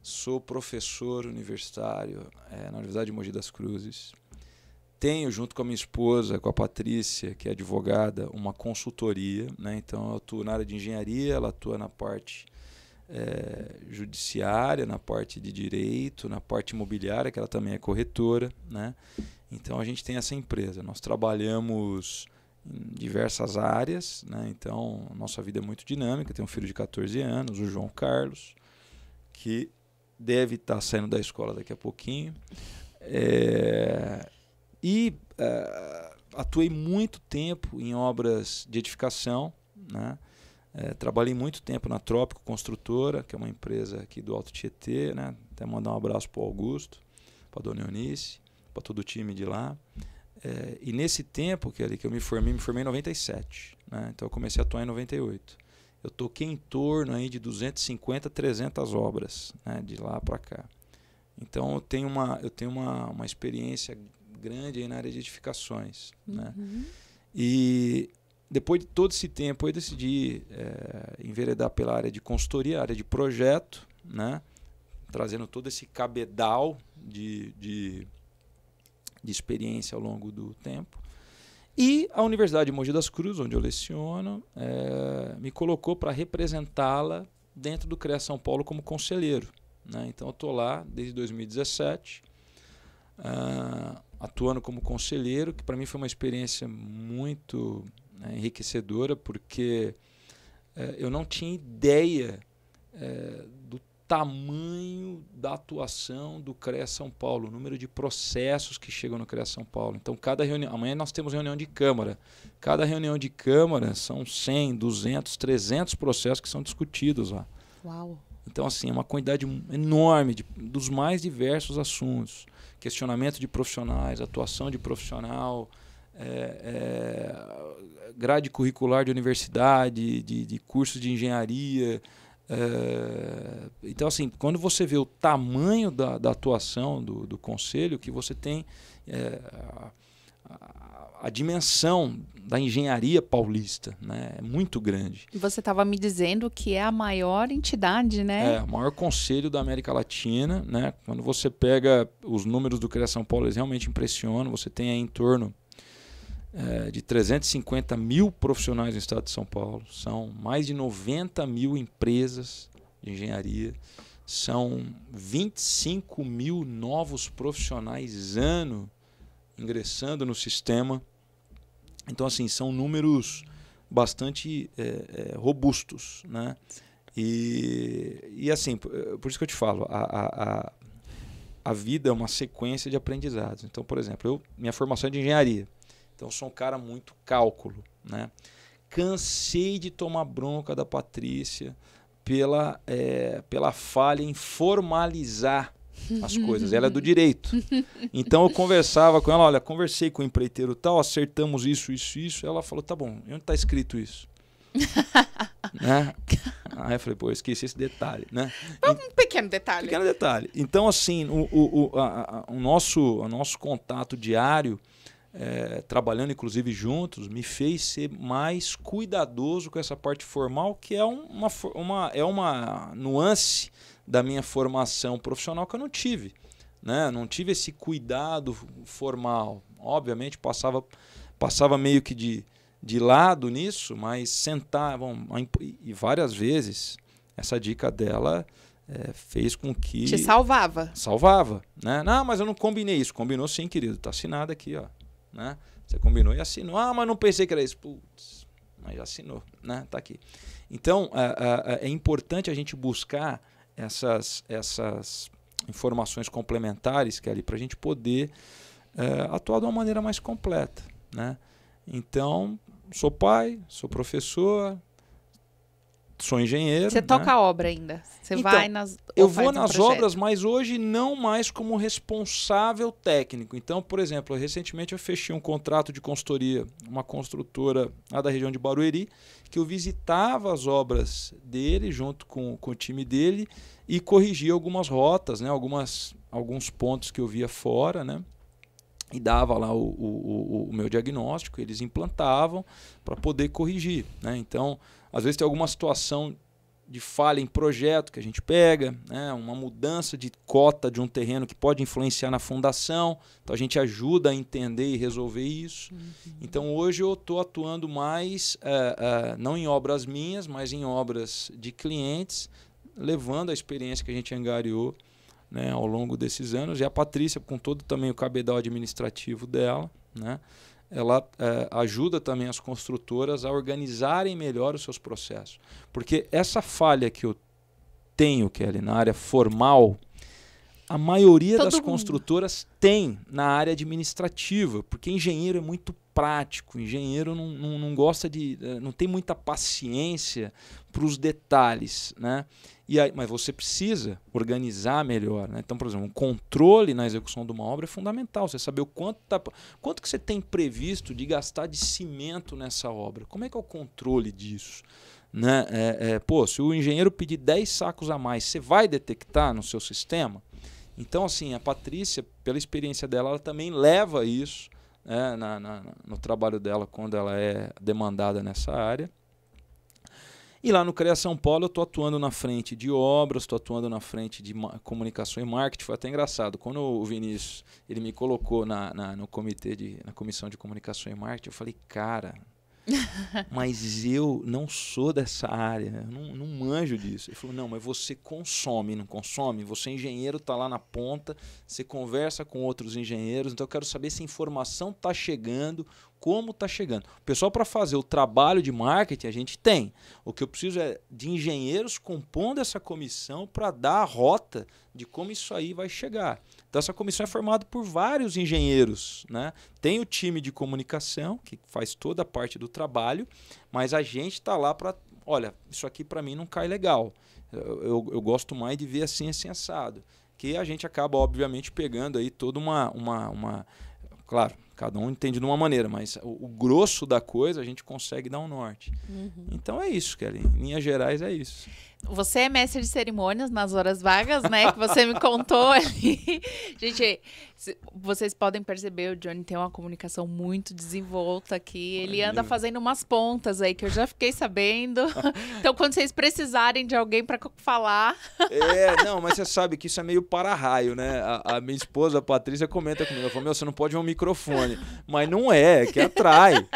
sou professor universitário na Universidade de Mogi das Cruzes. Tenho, junto com a minha esposa, com a Patrícia, que é advogada, uma consultoria. Né? Então, eu atuo na área de engenharia, ela atua na parte judiciária, na parte de direito, na parte imobiliária, que ela também é corretora. Né? Então, a gente tem essa empresa. Nós trabalhamos em diversas áreas. Né? Então, nossa vida é muito dinâmica. Eu tenho um filho de 14 anos, o João Carlos, que deve estar saindo da escola daqui a pouquinho. Atuei muito tempo em obras de edificação, né? Trabalhei muito tempo na Trópico Construtora, que é uma empresa aqui do Alto Tietê, né? Até mandar um abraço para o Augusto, para a Dona Eunice, para todo o time de lá. E nesse tempo que eu me formei em 97. Né? Então eu comecei a atuar em 98. Eu toquei em torno aí de 250, 300 obras, né? De lá para cá. Então eu tenho uma experiência grande aí na área de edificações. Né? E depois de todo esse tempo, eu decidi enveredar pela área de consultoria, área de projeto, né? Trazendo todo esse cabedal de experiência ao longo do tempo. E a Universidade de Mogi das Cruzes, onde eu leciono, me colocou para representá-la dentro do CREA São Paulo como conselheiro. Né? Então eu estou lá desde 2017, atuando como conselheiro, que para mim foi uma experiência muito enriquecedora, porque eu não tinha ideia do tamanho da atuação do CREA São Paulo, o número de processos que chegam no CREA São Paulo. Então, cada reunião, amanhã nós temos reunião de Câmara. Cada reunião de Câmara são 100, 200, 300 processos que são discutidos lá. Uau! Então, assim, é uma quantidade enorme dos mais diversos assuntos. Questionamento de profissionais, atuação de profissional, grade curricular de universidade, de cursos de engenharia. Então, assim, quando você vê o tamanho da atuação do Conselho, que você tem a dimensão da engenharia paulista, né? É muito grande. E você estava me dizendo que é a maior entidade, né? O maior conselho da América Latina, né? Quando você pega os números do CREA São Paulo, eles realmente impressionam. Você tem aí em torno de 350 mil profissionais no estado de São Paulo. São mais de 90 mil empresas de engenharia. São 25 mil novos profissionais ano ingressando no sistema. Então, assim, são números bastante robustos, né? E assim, por isso que eu te falo, a vida é uma sequência de aprendizados. Então, por exemplo, minha formação é de engenharia. Então, eu sou um cara muito cálculo, né? Cansei de tomar bronca da Patrícia pela falha em formalizar as coisas. Ela é do direito. Então eu conversava com ela, olha, conversei com o empreiteiro tal, acertamos isso. Ela falou, tá bom, onde está escrito isso? Né? Aí eu falei, pô, eu esqueci esse detalhe, né? Um pequeno detalhe. Pequeno detalhe. Então, assim, o nosso contato diário, trabalhando inclusive juntos, me fez ser mais cuidadoso com essa parte formal, que é uma nuance da minha formação profissional que eu não tive, né? Não tive esse cuidado formal. Obviamente passava meio que de lado nisso, mas sentavam e várias vezes essa dica dela fez com que... Te salvava. Salvava, né? Não, mas eu não combinei isso. Combinou sim, querido. Tá assinado aqui, ó, né? Você combinou e assinou. Ah, mas não pensei que era isso. Putz, mas já assinou, né? Tá aqui. Então, é importante a gente buscar essas informações complementares, Kelly, para a gente poder atuar de uma maneira mais completa, né? Então, sou pai, sou professor, sou engenheiro. Você toca a obra ainda? Você então, vai nas... Eu vou nas obras, mas hoje não mais como responsável técnico. Então, por exemplo, recentemente eu fechei um contrato de consultoria, uma construtora lá da região de Barueri, que eu visitava as obras dele junto com o time dele e corrigia algumas rotas, né, alguns pontos que eu via fora, né, e dava lá o meu diagnóstico, eles implantavam para poder corrigir, né? Então, às vezes tem alguma situação de falha em projeto que a gente pega, né? Uma mudança de cota de um terreno que pode influenciar na fundação, então a gente ajuda a entender e resolver isso. Então hoje eu estou atuando mais, não em obras minhas, mas em obras de clientes, levando a experiência que a gente angariou, né, ao longo desses anos. E a Patrícia, com todo também o cabedal administrativo dela, né, ela ajuda também as construtoras a organizarem melhor os seus processos. Porque essa falha que eu tenho, Kelly, na área formal, a maioria das construtoras tem na área administrativa, porque engenheiro é muito prático, engenheiro não gosta não tem muita paciência para os detalhes, né? Mas você precisa organizar melhor, né? Então, por exemplo, um controle na execução de uma obra é fundamental. Você saber quanto que você tem previsto de gastar de cimento nessa obra. Como é que é o controle disso? Né? Se o engenheiro pedir 10 sacos a mais, você vai detectar no seu sistema? Então, assim, a Patrícia, pela experiência dela, ela também leva isso, né, no trabalho dela quando ela é demandada nessa área. E lá no CREA São Paulo eu estou atuando na frente de obras, estou atuando na frente de comunicação e marketing. Foi até engraçado. Quando o Vinícius ele me colocou no comitê na comissão de comunicação e marketing, eu falei, cara, mas eu não sou dessa área, eu não manjo disso. Ele falou, não, mas você consome, não consome? Você é engenheiro, está lá na ponta, você conversa com outros engenheiros, então eu quero saber se a informação está chegando, como está chegando. O pessoal, para fazer o trabalho de marketing, a gente tem. O que eu preciso é de engenheiros compondo essa comissão para dar a rota de como isso aí vai chegar. Então, essa comissão é formada por vários engenheiros, né? Tem o time de comunicação, que faz toda a parte do trabalho, mas a gente está lá para... Olha, isso aqui para mim não cai legal. Eu gosto mais de ver assim assado. Que a gente acaba, obviamente, pegando aí toda uma... Claro, cada um entende de uma maneira, mas o grosso da coisa a gente consegue dar um norte. Então é isso, Kelly. Em linhas gerais é isso. Você é mestre de cerimônias nas horas vagas, né? Que você me contou ali. Gente, vocês podem perceber, o Johnny tem uma comunicação muito desenvolta aqui. Ele anda fazendo umas pontas aí, que eu já fiquei sabendo. Então, quando vocês precisarem de alguém para falar... Não, mas você sabe que isso é meio para-raio, né? A minha esposa, a Patrícia, comenta comigo. Ela falou, meu, você não pode ver um microfone. Mas não é que atrai.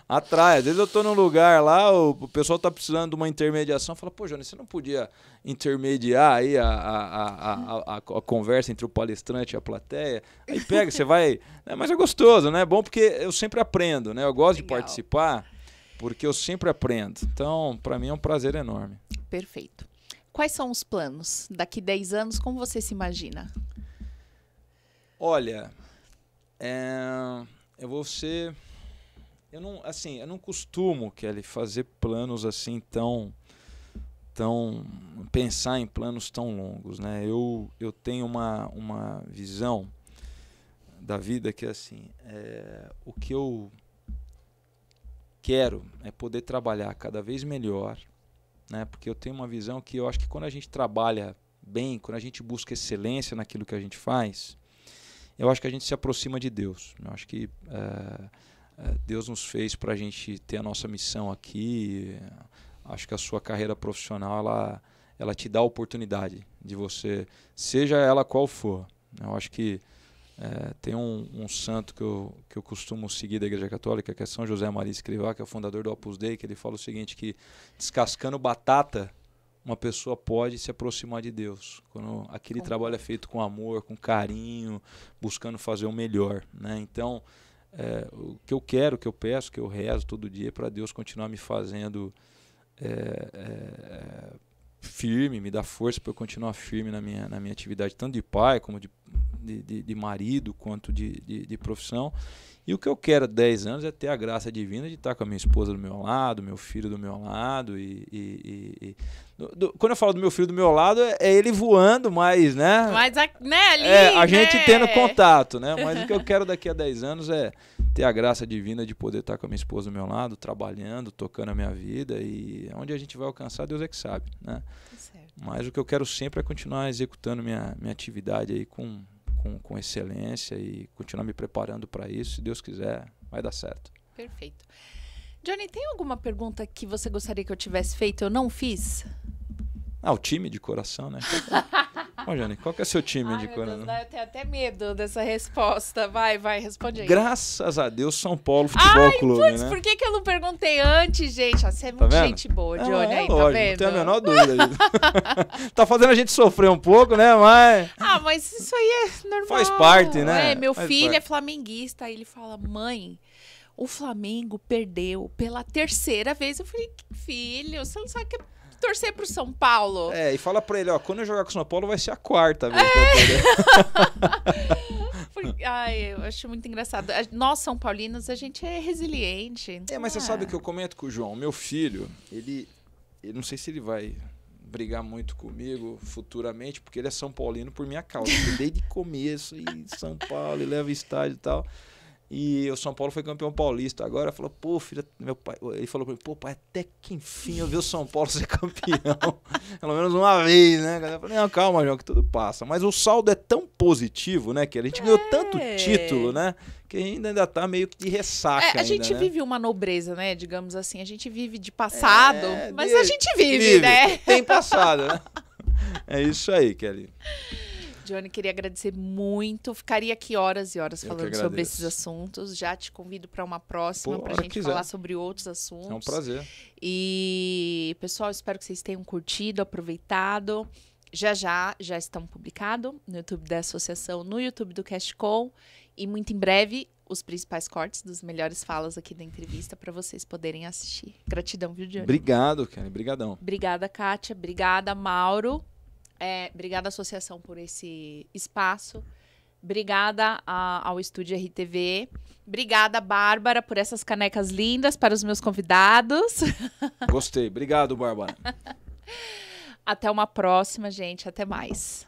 Atrai. Às vezes eu tô num lugar lá, o pessoal tá precisando de uma intermediação. Fala, pô, Johnny, você não podia intermediar aí a conversa entre o palestrante e a plateia? Aí pega, você vai... Mas é gostoso, né? É bom porque eu sempre aprendo, né? Eu gosto de participar porque eu sempre aprendo. Então, para mim é um prazer enorme. Perfeito. Quais são os planos? Daqui 10 anos, como você se imagina? Olha, eu vou ser... Eu não costumo, Kelly, fazer planos assim tão pensar em planos tão longos, né? Eu tenho uma visão da vida que é assim, o que eu quero é poder trabalhar cada vez melhor, né? Porque eu tenho uma visão que eu acho que quando a gente trabalha bem, quando a gente busca excelência naquilo que a gente faz, eu acho que a gente se aproxima de Deus. Eu acho que Deus nos fez para a gente ter a nossa missão aqui. Acho que a sua carreira profissional, ela te dá a oportunidade de você, seja ela qual for. Eu acho que tem um santo que eu costumo seguir da Igreja Católica, que é São José Maria Escrivá, que é o fundador do Opus Dei, que ele fala o seguinte, que descascando batata, uma pessoa pode se aproximar de Deus. Quando aquele trabalho é feito com amor, com carinho, buscando fazer o melhor, né? Então, o que eu quero, o que eu peço, o que eu rezo todo dia é para Deus continuar me fazendo... firme, me dá força para eu continuar firme na minha atividade, tanto de pai, como de marido, quanto de profissão. E o que eu quero há 10 anos é ter a graça divina de estar com a minha esposa do meu lado, meu filho do meu lado. Quando eu falo do meu filho do meu lado, é ele voando, mas, né? Mas, né, ali, a gente tendo contato, né? Mas o que eu quero daqui a 10 anos é ter a graça divina de poder estar com a minha esposa do meu lado, trabalhando, tocando a minha vida, e onde a gente vai alcançar, Deus é que sabe, né? Certo. Mas o que eu quero sempre é continuar executando minha atividade aí com excelência e continuar me preparando para isso. Se Deus quiser, vai dar certo. Perfeito. Johnny, tem alguma pergunta que você gostaria que eu tivesse feito e eu não fiz? O time de coração, né? Ô, Johnny, qual que é seu time de coração? Deus, eu tenho até medo dessa resposta. Vai, responde aí. Graças a Deus, São Paulo Futebol Clube, putz, né? Por que eu não perguntei antes, gente? Você é muito gente boa, Johnny, aí, lógico, tá vendo? Não tenho a menor dúvida. Tá fazendo a gente sofrer um pouco, né? Mas isso aí é normal. Faz parte, né? Meu Faz filho parte. é flamenguista, aí ele fala, mãe... O Flamengo perdeu pela terceira vez. Eu falei, filho, você não sabe que torcer pro São Paulo? E fala pra ele, quando eu jogar com o São Paulo vai ser a quarta vez. Eu acho muito engraçado. Nós, São Paulinos, a gente é resiliente. Mas você sabe o que eu comento com o João? Meu filho, ele não sei se ele vai brigar muito comigo futuramente, porque ele é São Paulino por minha causa. Desde começo, e São Paulo, ele leva estádio e tal. E o São Paulo foi campeão paulista agora. Falou, pô, filho, meu pai. Ele falou pra mim, pô, pai, até que enfim eu vi o São Paulo ser campeão. Pelo menos uma vez, né? Eu falei, não, calma, João, que tudo passa. Mas o saldo é tão positivo, né? Que a gente ganhou tanto título, né? Que a gente ainda tá meio que de ressaca. A gente ainda, vive uma nobreza, né? Digamos assim. A gente vive de passado, mas a gente vive, vive, né? Tem passado, né? É isso aí, Kelly. Johnny, queria agradecer muito. Ficaria aqui horas e horas Eu falando sobre esses assuntos. Já te convido para uma próxima, para a gente falar sobre outros assuntos. É um prazer. E, pessoal, espero que vocês tenham curtido, aproveitado. Já estão publicados no YouTube da Associação, no YouTube do CashCon. E muito em breve, os principais cortes das melhores falas aqui da entrevista para vocês poderem assistir. Gratidão, viu, Johnny? Obrigado, Kelly. Obrigadão. Obrigada, Kátia. Obrigada, Mauro. Obrigada, associação, por esse espaço. Obrigada ao Estúdio RTV. Obrigada, Bárbara, por essas canecas lindas para os meus convidados. Gostei. Obrigado, Bárbara. Até uma próxima, gente. Até mais.